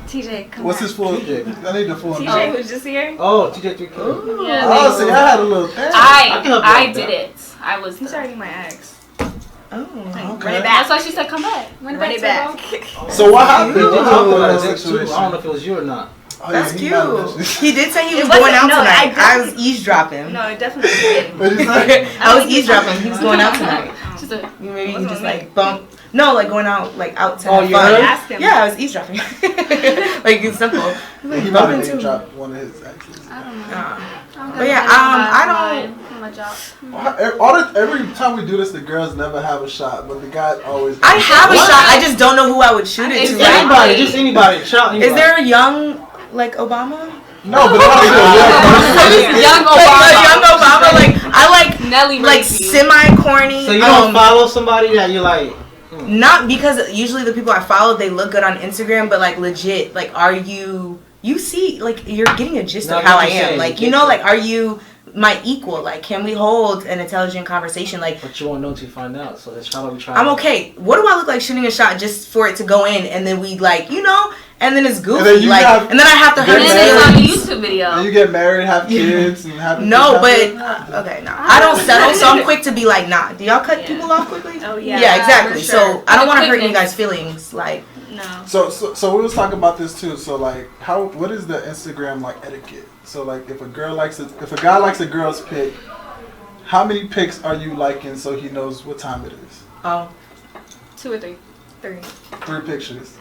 TJ, come What's back. his full? I need the full. TJ, who's just here? Oh, TJ 3K. Yeah, Oh, see, I had a little thing. I did it. I was. He's already my ex. Oh, Okay. Run it back. That's why she said come back. Run Run it back. back. So what happened? Did you What talk happened about in it that too? situation? I don't know if it was you or not. Oh, that's he cute. might have mentioned- He did say he was It wasn't- going out no, tonight. I I was eavesdropping. No, it definitely did. What did he say? I was eavesdropping. He was going out tonight. She said, Maybe you just like bump. No, like going out like out to Oh, have you fun. heard? Ask him. Yeah, I was eavesdropping. Like it's simple. Like, He might bumping have too. dropped one of his exes. I don't know. But yeah, I don't. My job. Every time we do this, the girls never have a shot, but the guys always. I have a What? shot. I just don't know who I would shoot it to. Exactly. Right? Anybody, just anybody. Shout anybody. Is there a young like Obama? No, but I Young Like Obama. a young Obama? Like I like Nelly like raped you. semi corny. So you don't follow somebody that you like? Not because usually the people I follow, they look good on Instagram, but like legit, like are you see like you're getting a gist No, of I how get I what you're am, saying. like you know, like are you my equal? Like can we hold an intelligent conversation? Like But you won't know until you find out. So that's probably trying. I'm okay. What do I look like shooting a shot just for it to go in, and then we like you know, and then it's goofy, And then you like, have- and then I have to hurt And Good then it's on man. a feelings. YouTube video. And you get married, have kids, and have. No, but okay, no, I don't settle, so I'm quick to be like, nah. Do y'all cut people off quickly? Oh, yeah. Yeah, exactly. For sure. So I don't want to hurt Quickness. you guys' feelings, like. No. So we was talking about this too. So like, what is the Instagram like etiquette? So like, if a guy likes a girl's pic, how many pics are you liking so he knows what time it is? Oh, 2 or 3. 3. 3 pictures.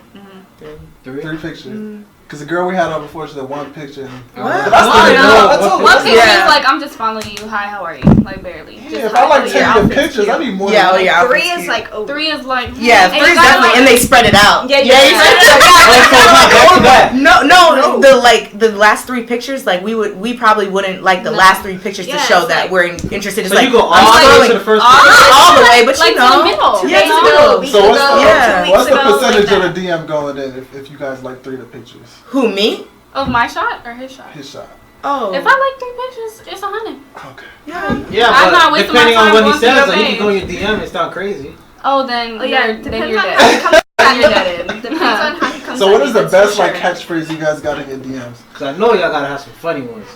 Three. Three pictures. Because the girl we had on before, she had one picture. What? One picture Yeah. is like, I'm just following you. Hi, how are you? Like, barely. Yeah, Just if hi, I like how are you? taking the pictures, I need more Yeah, than yeah. 3 is like over. 3 is like, Yeah, and you 3 is gotta, definitely, like- and they spread it out. Yeah, you yeah. spread it out. Back to back. No, the last 3 pictures, like we probably wouldn't like the last 3 pictures to Yeah, show it's that like- we're interested. It's So like you go all I'm the way scrolling- to the first not picture? all the way, but like you to the know, middle. yeah, Days to the ago, middle. weeks So what's ago, the, Yeah. 2 weeks what's the ago, percentage like of the DM going in if you guys like 3 of the pictures? Who, me? Of my shot or his shot? His shot. Oh, If I like 3 pictures, it's 100. Okay. yeah. Yeah, I'm but not wasting my depending on time what he going through says, your like, he page. can go in your DM and sound crazy. Oh, then Oh yeah, then depends you're on dead. how he comes at you. Depends on how he comes So at what you, is the that's best for like sure. catchphrase you guys got in your DMs? Cause I know y'all gotta have some funny ones.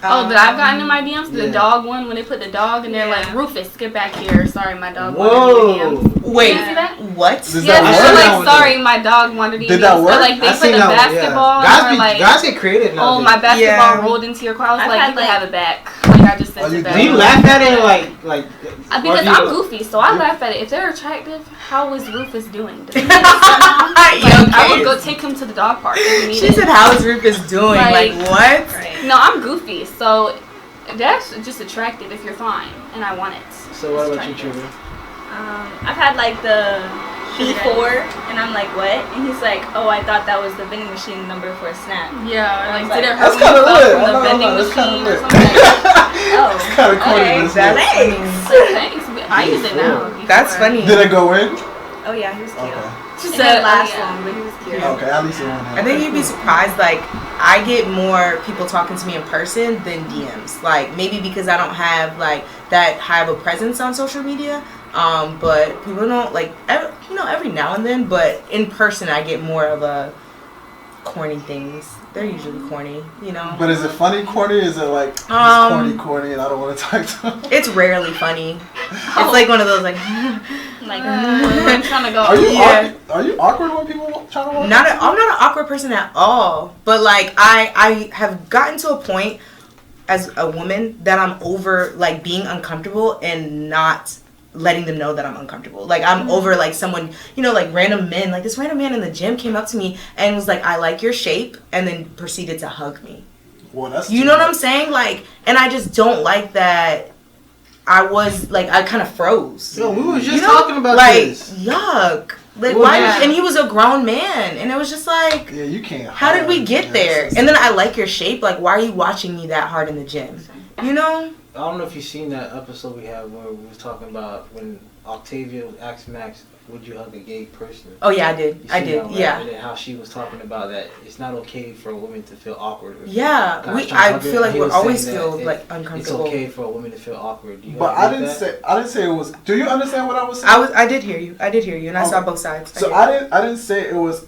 Oh, that I've gotten in my DMs, the Yeah. dog one, when they put the dog and they're Yeah. like, Rufus, get back here. Sorry, my dog wandered in your Whoa. DMs. Wait, You see that? what? Does Yeah, that I they're seen work? that like, one, sorry, my dog wandered in your Did that DMs. work? Or like, they I put seen the that one, basketball yeah. and they're like, Guys get creative now. oh, my basketball Yeah. rolled into your car. I was I've like, had, you can like- have it back. Like, I just sent Are you it back. Do you laugh at it like? Because or do I'm you- goofy, so I laugh at it. If they're attractive, how is Rufus doing? Does he need a stepmom? Like, I would go take him to the dog park if he She needed. said, "How is Rufus doing?" Like, Like- what? Right. No, I'm goofy, so that's just attractive if you're fine, and I want it. So what It's about you, attractive. Trigga? I've had like the B4, and I'm like, what? And he's like, oh, I thought that was the vending machine number for a snack. Yeah, or like, Like, did it that's hurt when you kinda fell lit. from I the know, vending that's kinda machine or lit. something? Oh, It's kind of corny, okay, but it's That's lit. thanks. funny. Thanks. I use it now. That's before. funny. Did it go in? Oh yeah, he was cute. Okay. It So, didn't last yeah. long, but he was cute. Okay, at least it went in. I think you'd be surprised. Like, I get more people talking to me in person than DMs. Like, maybe because I don't have like that high of a presence on social media. But people don't like, every now and then. But in person, I get more of a corny things. They're usually corny, you know. But is it funny corny? Is it like it's corny and I don't want to talk to him? It's rarely funny. It's like one of those like. Like, I'm trying to go. Are you Yeah. are you awkward when people try to walk? I'm not an awkward person at all. But like I have gotten to a point as a woman that I'm over like being uncomfortable and not letting them know that I'm uncomfortable. Like I'm over like someone, like random men. Like this random man in the gym came up to me and was like, "I like your shape," and then proceeded to hug me. Well, that's You know what I'm saying? Like, and I just don't like that. I kind of froze. Yo, we was just You know? talking about like, this. yuck. Like, Well, why? yeah. And he was a grown man, and it was just like, Yeah, you can't. how did we get Yeah, there? it's- And then I like your shape. Like, why are you watching me that hard in the gym? You know? I don't know if you've seen that episode we had where we was talking about when Octavia asked Max, "Would you hug a gay person?" Oh yeah, I did. You I seen did. that, right? Yeah. And then how she was talking about that it's not okay for a woman to feel awkward. With Yeah. guys trying to I hug her, feel like and he we was always saying feel that like it's uncomfortable. okay for a woman to feel awkward. Do you But agree I with didn't that? say it was. Do you understand what I was saying? I did hear you, and I saw both sides. So did. I didn't say it was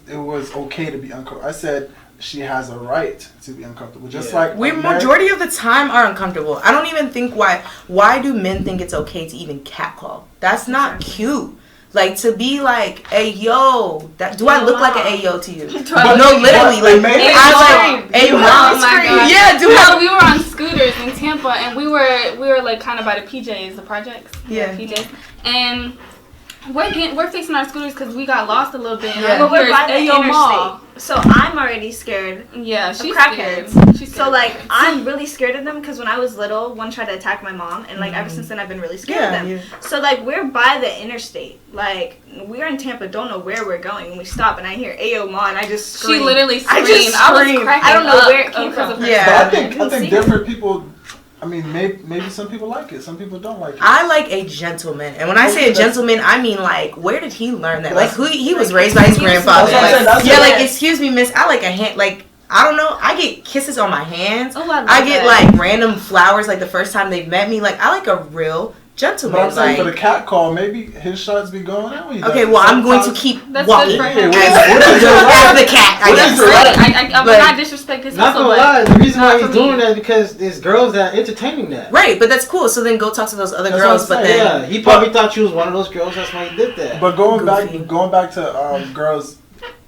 it was okay to be uncomfortable. I said she has a right to be uncomfortable. Just Yeah. like We majority of the time are uncomfortable. I don't even think why do men think it's okay to even catcall? That's not cute. Like to be like, hey yo, do I look like an ayo to you? But- No, literally, but like maybe- I like, hey Oh mom, my God. yeah, do No, I? we were on scooters in Tampa, and we were like kind of by the PJs, the projects. Yeah. PJs, and we're fixing our scooters because we got lost a little bit. And Yeah. our But we're scooters, by the Ayo Mall. interstate, so I'm already scared. Yeah, she's crackheads. scared. She's So scared. like I'm really scared of them because when I was little, one tried to attack my mom, and like ever since then I've been really scared of them. Yeah. So like we're by the interstate, like we're in Tampa, don't know where we're going, and we stop, and I hear Ayo Ma, and I just scream. She literally I screamed. just I was screamed. cracking I don't know up where it came because from. of her. Yeah. But I Couldn't think see different people. I mean, maybe some people like it. Some people don't like it. I like a gentleman, and when I say a gentleman, I mean like, where did he learn that? Like, he was Like, raised by his excuse me. grandfather. That's what I'm saying, that's Yeah, what- like, excuse me, miss. I like a hand. Like, I don't know. I get kisses on my hands. Oh, I love I get that. like random flowers. Like the first time they've met me. Like I like a real gentleman. But I'm saying like, for the cat call, maybe his shots be going out. When he does okay, it. well, I'm going to Sometimes- keep That's walking good for as, him. as the cat. I What guess. is it? Right. I But- would not disrespect his Not hustle, gonna but lie, the reason why not he's for doing me. that is because there's girls that are entertaining that. Right, but that's cool. So then go talk to those other That's girls. what I'm But saying, then Yeah, he probably thought you was one of those girls. That's why he did that. But Goofy. going back to girls,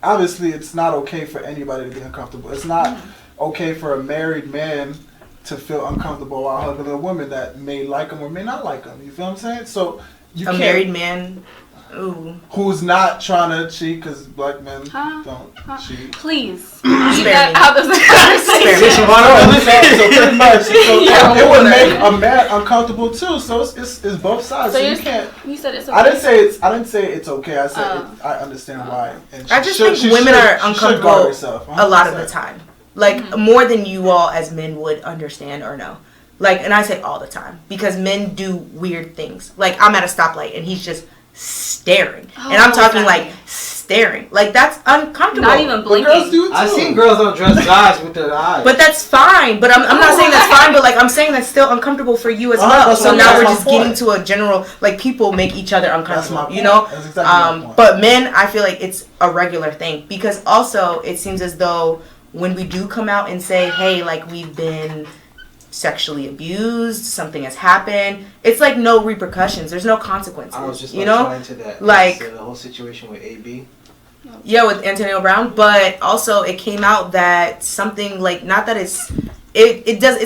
obviously it's not okay for anybody to be uncomfortable. It's not okay for a married man to feel uncomfortable while hugging a woman that may like him or may not like him. You feel what I'm saying? So you a can't. married man. Ooh. who's not trying to cheat, because black men Huh? don't cheat. Please. Leave Spare that me. out of the conversation. So pretty much, so Yeah, it would make a man uncomfortable too. So it's both sides. So So you you're- can't. You said it's okay. I didn't say it's okay. I said I understand why. And I just she think should- women she are should uncomfortable guard herself, a lot of the 100%. time. Like, more than you all as men would understand or know. Like, and I say all the time. Because men do weird things. Like, I'm at a stoplight and he's just staring. Oh, and I'm talking exactly. like staring. Like, that's uncomfortable. Not even But girls blinking. do it too. I've seen girls don't dress guys with their eyes. But that's fine. But I'm not saying that's fine. But, like, I'm saying that's still uncomfortable for you as well. that's So what- now that's we're my just point. getting to a general, like, people make each other That's uncomfortable. my point. You know? That's exactly my point. But men, I feel like it's a regular thing. Because also, it seems as though when we do come out and say, hey, like, we've been sexually abused, something has happened, it's like no repercussions. There's no consequences. I was just you about to know? tie into that. Like- the whole situation with AB. Yeah, with Antonio Brown. But also, it came out that something, like, not that it's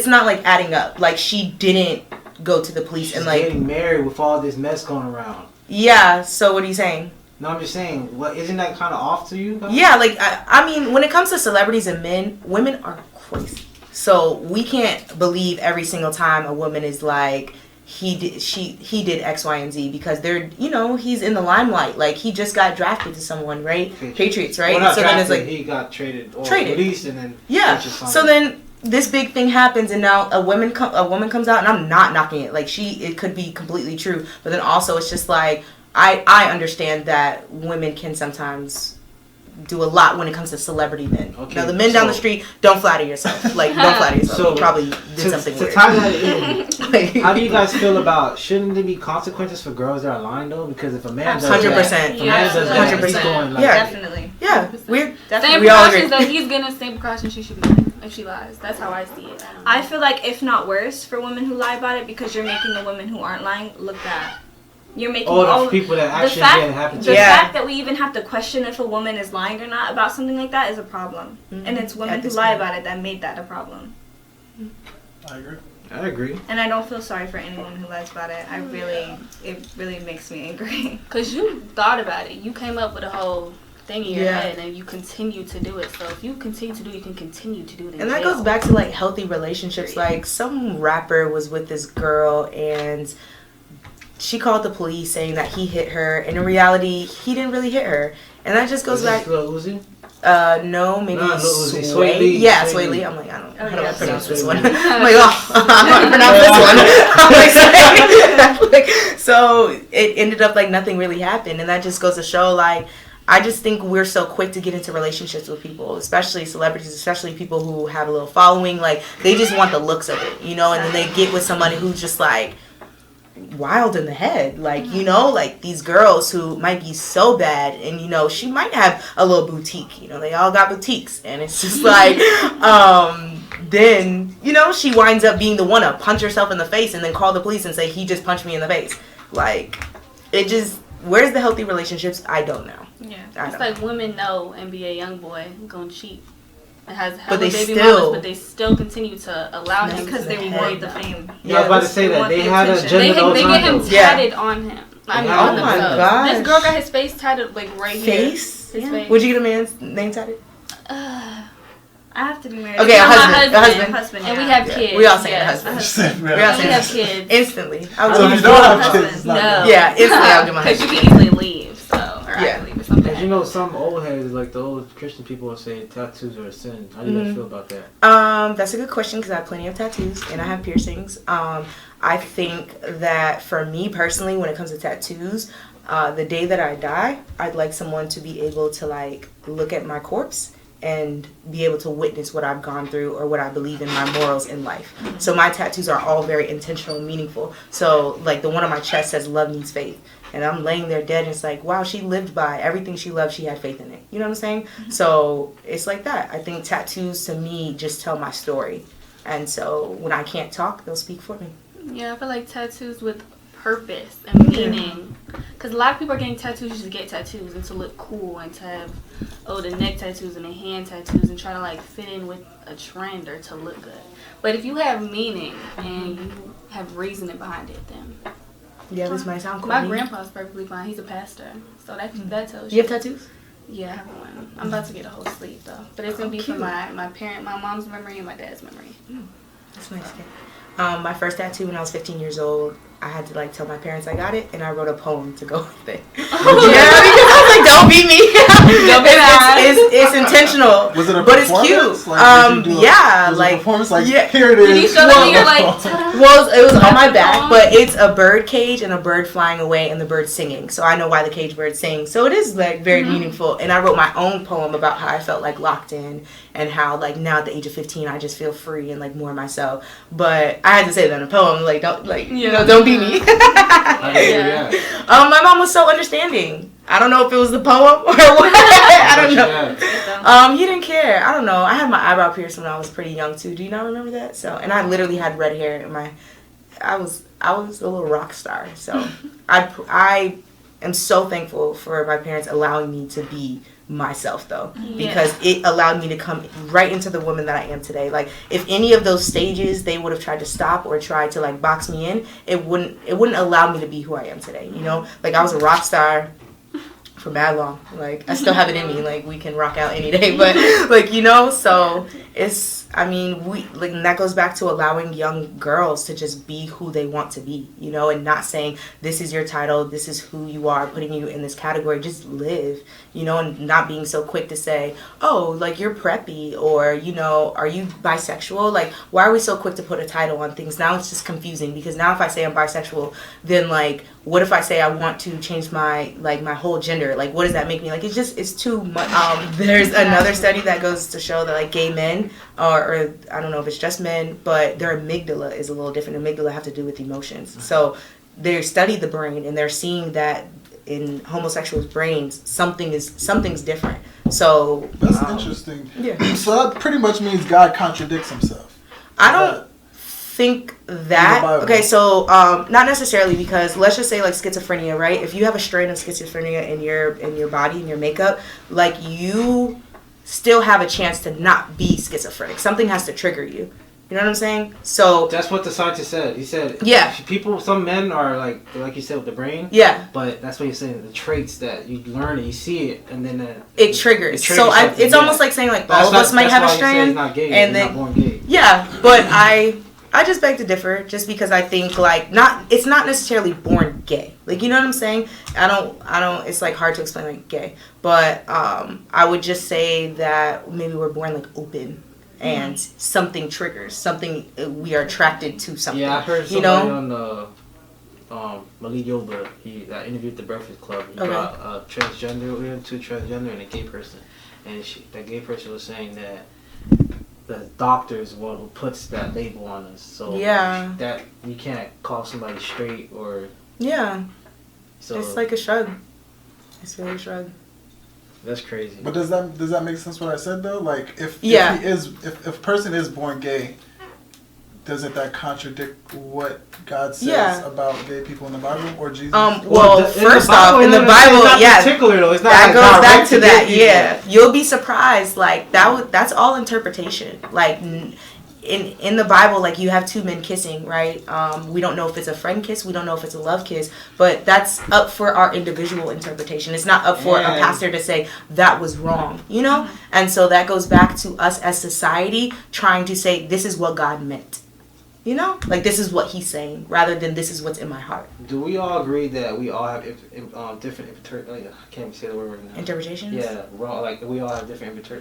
not, like, adding up. Like, she didn't go to the police She's and, like, getting married with all this mess going around. yeah, so what are you saying? No, I'm just saying, what isn't that kind of off to you? Guys? Yeah, like, I mean, when it comes to celebrities and men, women are crazy. So we can't believe every single time a woman is like, he did X, Y, and Z, because they're, you know, he's in the limelight. Like, he just got drafted to someone, right? Patriots, right? Well, not so drafted, then it's like, he got traded or Traded. released, and then yeah. Patriots signed So him. then this big thing happens, and now a woman comes out, and I'm not knocking it. Like, it could be completely true, but then also it's just like, I understand that women can sometimes do a lot when it comes to celebrity men. Okay, Now, the men down the so- street, don't flatter yourself. Like, don't flatter yourself. So, you probably did something to weird. tie that in, Like, how do you guys feel about, shouldn't there be consequences for girls that are lying though? Because if a man does 100%. that, if a man does that, he's 100%. going like, Yeah. Definitely. yeah, we're Same We all precautions agree. that he's getting, same precautions she should be getting if she lies. That's how I see it. I feel like if not worse for women who lie about it, because you're making the women who aren't lying look bad. You're making all all the people that the actually fact, didn't happen to the you. Yeah. fact that we even have to question if a woman is lying or not about something like that is a problem. And it's women At who this lie point. about it that made that a problem. I agree. I agree. And I don't feel sorry for anyone who lies about it. It really makes me angry. Because you thought about it. You came up with a whole thing in your Yeah. head and you continue to do it. So if you continue to do it, you can continue to do it in And that jail. goes back to, like, healthy relationships. Like, some rapper was with this girl, and she called the police saying that he hit her, and in reality, he didn't really hit her. And that just goes Is back. this Lil Uzi? No, maybe No, Lil Uzi, Sway. Sway Lee. Yeah, Sway Sway Lee. Lee. I'm like, how do yeah, I pronounce Sway this Lee. one? I'm like, oh, I'm not pronounce this one. I'm like, like, so it ended up like nothing really happened, and that just goes to show, like, I just think we're so quick to get into relationships with people, especially celebrities, especially people who have a little following. Like, they just want the looks of it, you know, and then they get with somebody who's just like wild in the head, like, you know, like these girls who might be so bad, and, you know, she might have a little boutique, you know, they all got boutiques, and it's just like then, you know, she winds up being the one to punch herself in the face and then call the police and say, he just punched me in the face. Like, it just, where's the healthy relationships? I don't know. Yeah. I It's know. like women know NBA YoungBoy gonna cheat. It has But they baby still- mamas, but they still continue to allow him Because to they be want the the fame. Yeah, I was about to say they that. want They the had a attention. They, agenda those they get him times. Yeah. tatted on him. I mean, Yeah. on Oh my themselves. gosh. This girl got his face tatted like right Face? here. His face. Would you get a man's name tatted? I have to be married. Okay, a my husband. husband. husband. And we yeah. have Yeah. kids. We all saying yes. a husband. Said, We all man. We saying have husband. kids. Instantly. I So was if like, you don't have husband. kids, it's not No. bad. Yeah, instantly I'll get my Because you husband. can easily leave, so, or I Yeah. can leave or something. As you know, some old heads, like the old Christian people, will say tattoos are a sin. How do you guys feel about that? That's a good question because I have plenty of tattoos and I have piercings. I think that for me personally, when it comes to tattoos, the day that I die, I'd like someone to be able to, like, look at my corpse and be able to witness what I've gone through or what I believe in my morals in life. So my tattoos are all very intentional and meaningful. So, like, the one on my chest says love needs faith. And I'm laying there dead and it's like, wow, she lived by everything she loved, she had faith in it. You know what I'm saying? So it's like that. I think tattoos to me just tell my story. And so when I can't talk, they'll speak for me. Yeah, I feel like tattoos with purpose and meaning. Because a lot of people are getting tattoos just to get tattoos and to look cool and to have, the neck tattoos and the hand tattoos and try to, like, fit in with a trend or to look good. But if you have meaning and you have reasoning behind it, then Yeah, this might sound My corny. grandpa's perfectly fine. He's a pastor, so that tells You have tattoos? Yeah, I have one. I'm about to get a whole sleeve though, but it's gonna be cute. for my mom's memory and my dad's memory. That's nice. My first tattoo when I was 15 years old, I had to like tell my parents I got it, and I wrote a poem to go with it. Yeah, because I was like, don't beat me. Don't be mad. It's intentional. Was it a but it's performance? cute. Like, did you do yeah, was it like a performance. Like, yeah. here it is. Did you show them? You're like, Well, it was on my That's back, the but it's a bird cage and a bird flying away and the bird singing. So I know why the cage bird sings. So it is like very meaningful. And I wrote my own poem about how I felt like locked in and how like now at the age of 15 I just feel free and like more myself. But I had to say that in a poem, like don't don't beat me. My mom was so understanding. I don't know if it was the poem or what. I don't know. He didn't care. I don't know. I had my eyebrow pierced when I was pretty young too. Do you not remember that? So, and I literally had red hair in my. I was a little rock star. So, I am so thankful for my parents allowing me to be myself though, because it allowed me to come right into the woman that I am today. Like if any of those stages they would have tried to stop or tried to like box me in, it wouldn't allow me to be who I am today. You know, like I was a rock star for mad long. Like I still have it in me. Like we can rock out any day, but like you know, so it's. I mean, and that goes back to allowing young girls to just be who they want to be, you know, and not saying this is your title, this is who you are, putting you in this category. Just live, you know, and not being so quick to say, oh, like you're preppy or, you know, are you bisexual? Like, why are we so quick to put a title on things? Now it's just confusing because now if I say I'm bisexual, then like, what if I say I want to change my whole gender? Like, what does that make me? Like, it's too much. There's another study that goes to show that like gay men or I don't know if it's just men, but their amygdala is a little different. Amygdala have to do with emotions. So they studied the brain and they're seeing that in homosexuals' brains something's different. So that's interesting. Yeah. So that pretty much means God contradicts himself. I don't think that. Okay, so not necessarily, because let's just say like schizophrenia, right? If you have a strain of schizophrenia in your body, in your makeup, like you still have a chance to not be schizophrenic. Something has to trigger you. You know what I'm saying? So that's what the scientist said. He said, some men are like you said with the brain. Yeah. But that's what he's saying. The traits that you learn and you see it, and then it triggers. So it's almost like saying like all of us might have a strain, not gay, and then not born gay. Yeah, but I just beg to differ, just because I think like it's not necessarily born gay. Like, you know what I'm saying? I don't. It's like hard to explain like gay, but I would just say that maybe we're born like open, and something triggers something. We are attracted to something. Yeah, I heard somebody on the Malik Yoba. He interviewed the Breakfast Club. He brought a transgender, we had two transgender and a gay person, and that gay person was saying that the doctor is one who puts that label on us. So that you can't call somebody straight or so it's like a shrug. It's really a shrug. That's crazy. But does that make sense what I said though? Like if a person is born gay, doesn't that contradict what God says about gay people in the Bible or Jesus? Well, first off, in the Bible, particular though. It's not that goes back to that. Yeah, you'll be surprised. Like that's all interpretation. Like in the Bible, like you have two men kissing, right? We don't know if it's a friend kiss. We don't know if it's a love kiss. But that's up for our individual interpretation. It's not up for a pastor to say that was wrong, you know? And so that goes back to us as society trying to say this is what God meant. You know, like this is what he's saying, rather than this is what's in my heart. Do we all agree that we all have different I can't even say the word right now. Interpretations? Yeah, we all have different I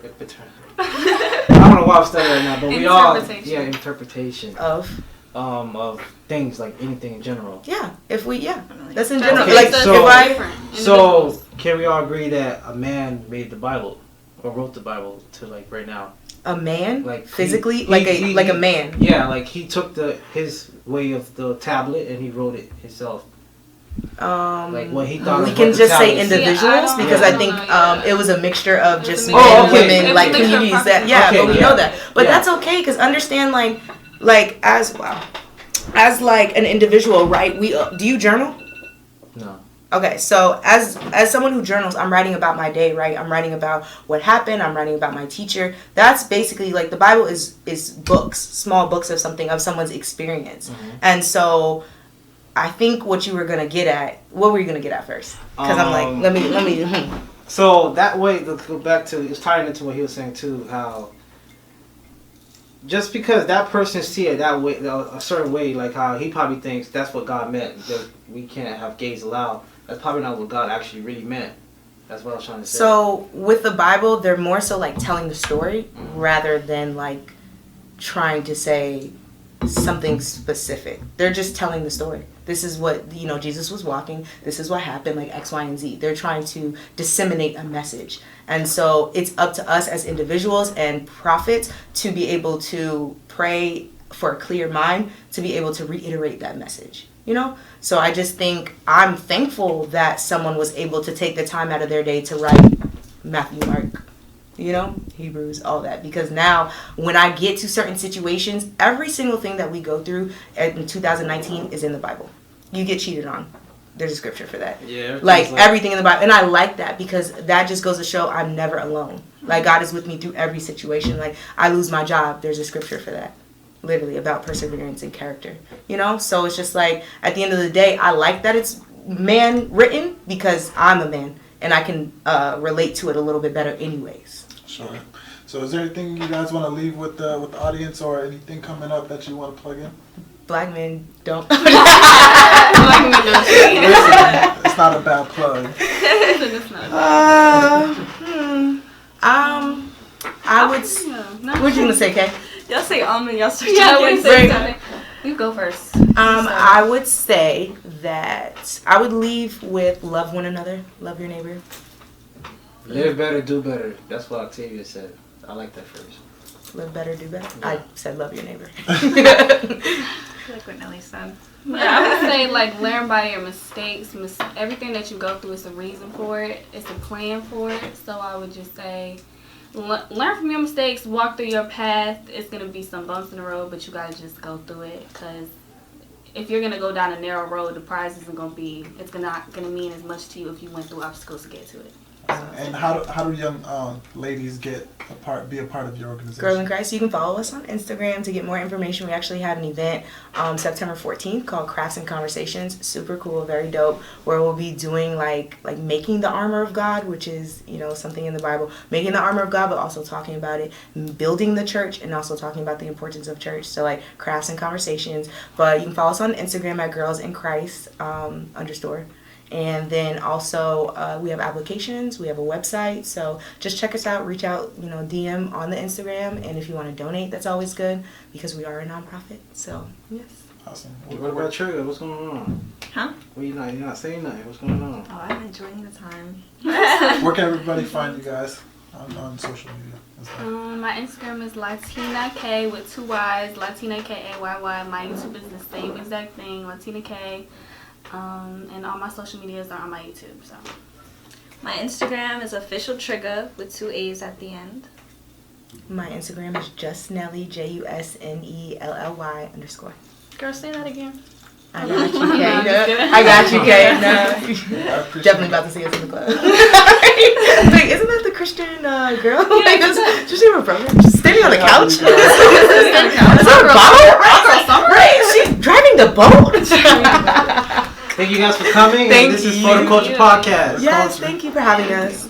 don't know why I'm studying right now, but we all interpretation of things, like anything in general. Yeah, that's in general. Okay, like so can we all agree that a man made the Bible or wrote the Bible to like right now? A man, like physically, like a man. Yeah, like he took his way of the tablet and he wrote it himself. Like what he thought. We can just say individuals because I think it was a mixture of just men, women, like communities that. But we know that. But that's okay, because understand like as like an individual, right? Do you journal? No. Okay, so as someone who journals, I'm writing about my day, right? I'm writing about what happened. I'm writing about my teacher. That's basically like the Bible is books, small books of someone's experience. Mm-hmm. And so I think what you were gonna get at. What were you gonna get at first? Because I'm like, let me. So that way, let's go back to, it's tying into what he was saying too, how just because that person see it that way, a certain way, like how he probably thinks that's what God meant, that we can't have gays allowed, that's probably not what God actually really meant. That's what I was trying to say. So with the Bible, they're more so like telling the story rather than like trying to say something specific. They're just telling the story. This is what, Jesus was walking. This is what happened, like X, Y, and Z. They're trying to disseminate a message. And so it's up to us as individuals and prophets to be able to pray for a clear mind, to be able to reiterate that message. So I just think I'm thankful that someone was able to take the time out of their day to write Matthew, Mark, Hebrews, all that. Because now when I get to certain situations, every single thing that we go through in 2019 is in the Bible. You get cheated on. There's a scripture for that. Yeah. Like everything in the Bible. And I like that because that just goes to show I'm never alone. Like God is with me through every situation. Like I lose my job. There's a scripture for that. Literally about perseverance and character. So it's just like at the end of the day, I like that it's man written because I'm a man and I can relate to it a little bit better anyways. Sure. So is there anything you guys want to leave with the audience or anything coming up that you want to plug in? Black men don't. Listen, it's not a bad plug. I would. What you gonna say, Kay? Y'all say and y'all start Yeah, talking. we say something. You go first. I would say that I would leave with love one another, love your neighbor. Live better, do better. That's what Octavia said. I like that phrase. Live better, do better. Yeah. I said love your neighbor. Like what Nelly said. Yeah, I would say learn by your mistakes. Everything that you go through is a reason for it. It's a plan for it. So I would just say learn from your mistakes. Walk through your path. It's gonna be some bumps in the road, but you gotta just go through it. Because if you're gonna go down a narrow road, the prize isn't gonna be. It's not gonna mean as much to you if you went through obstacles to get to it. And how do young ladies be a part of your organization? Girl in Christ. You can follow us on Instagram to get more information. We actually have an event September 14th called Crafts and Conversations. Super cool, very dope. Where we'll be doing like making the armor of God, which is something in the Bible. Making the armor of God, but also talking about it, building the church, and also talking about the importance of church. So like Crafts and Conversations. But you can follow us on Instagram at Girls in Christ _ And then also we have applications, we have a website, so just check us out, reach out, DM on the Instagram, and if you want to donate, that's always good because we are a nonprofit. So yes. Awesome. What about Trigga? What's going on? Huh? Well, you're not saying nothing. What's going on? Oh, I'm enjoying the time. Where can everybody find you guys on social media? My Instagram is Latina K with 2 Y's, Latina Kayy. My YouTube is the same exact thing, Latina K. And all my social medias are on my YouTube. So My Instagram is official Trigga with 2 A's at the end. My Instagram is just Nelly JUSNELLY _. girl, say that again. I got you, Kay. I'm just kidding. I got you, Kay. No. Definitely about to see us in the club. Like, isn't that the Christian girl? Like, just see her program. Just standing on the couch. That's her bottle. Right? She's driving the boat. Thank you guys for coming. Thank This is you. For the Culture Podcast. Yes, thank you for having us.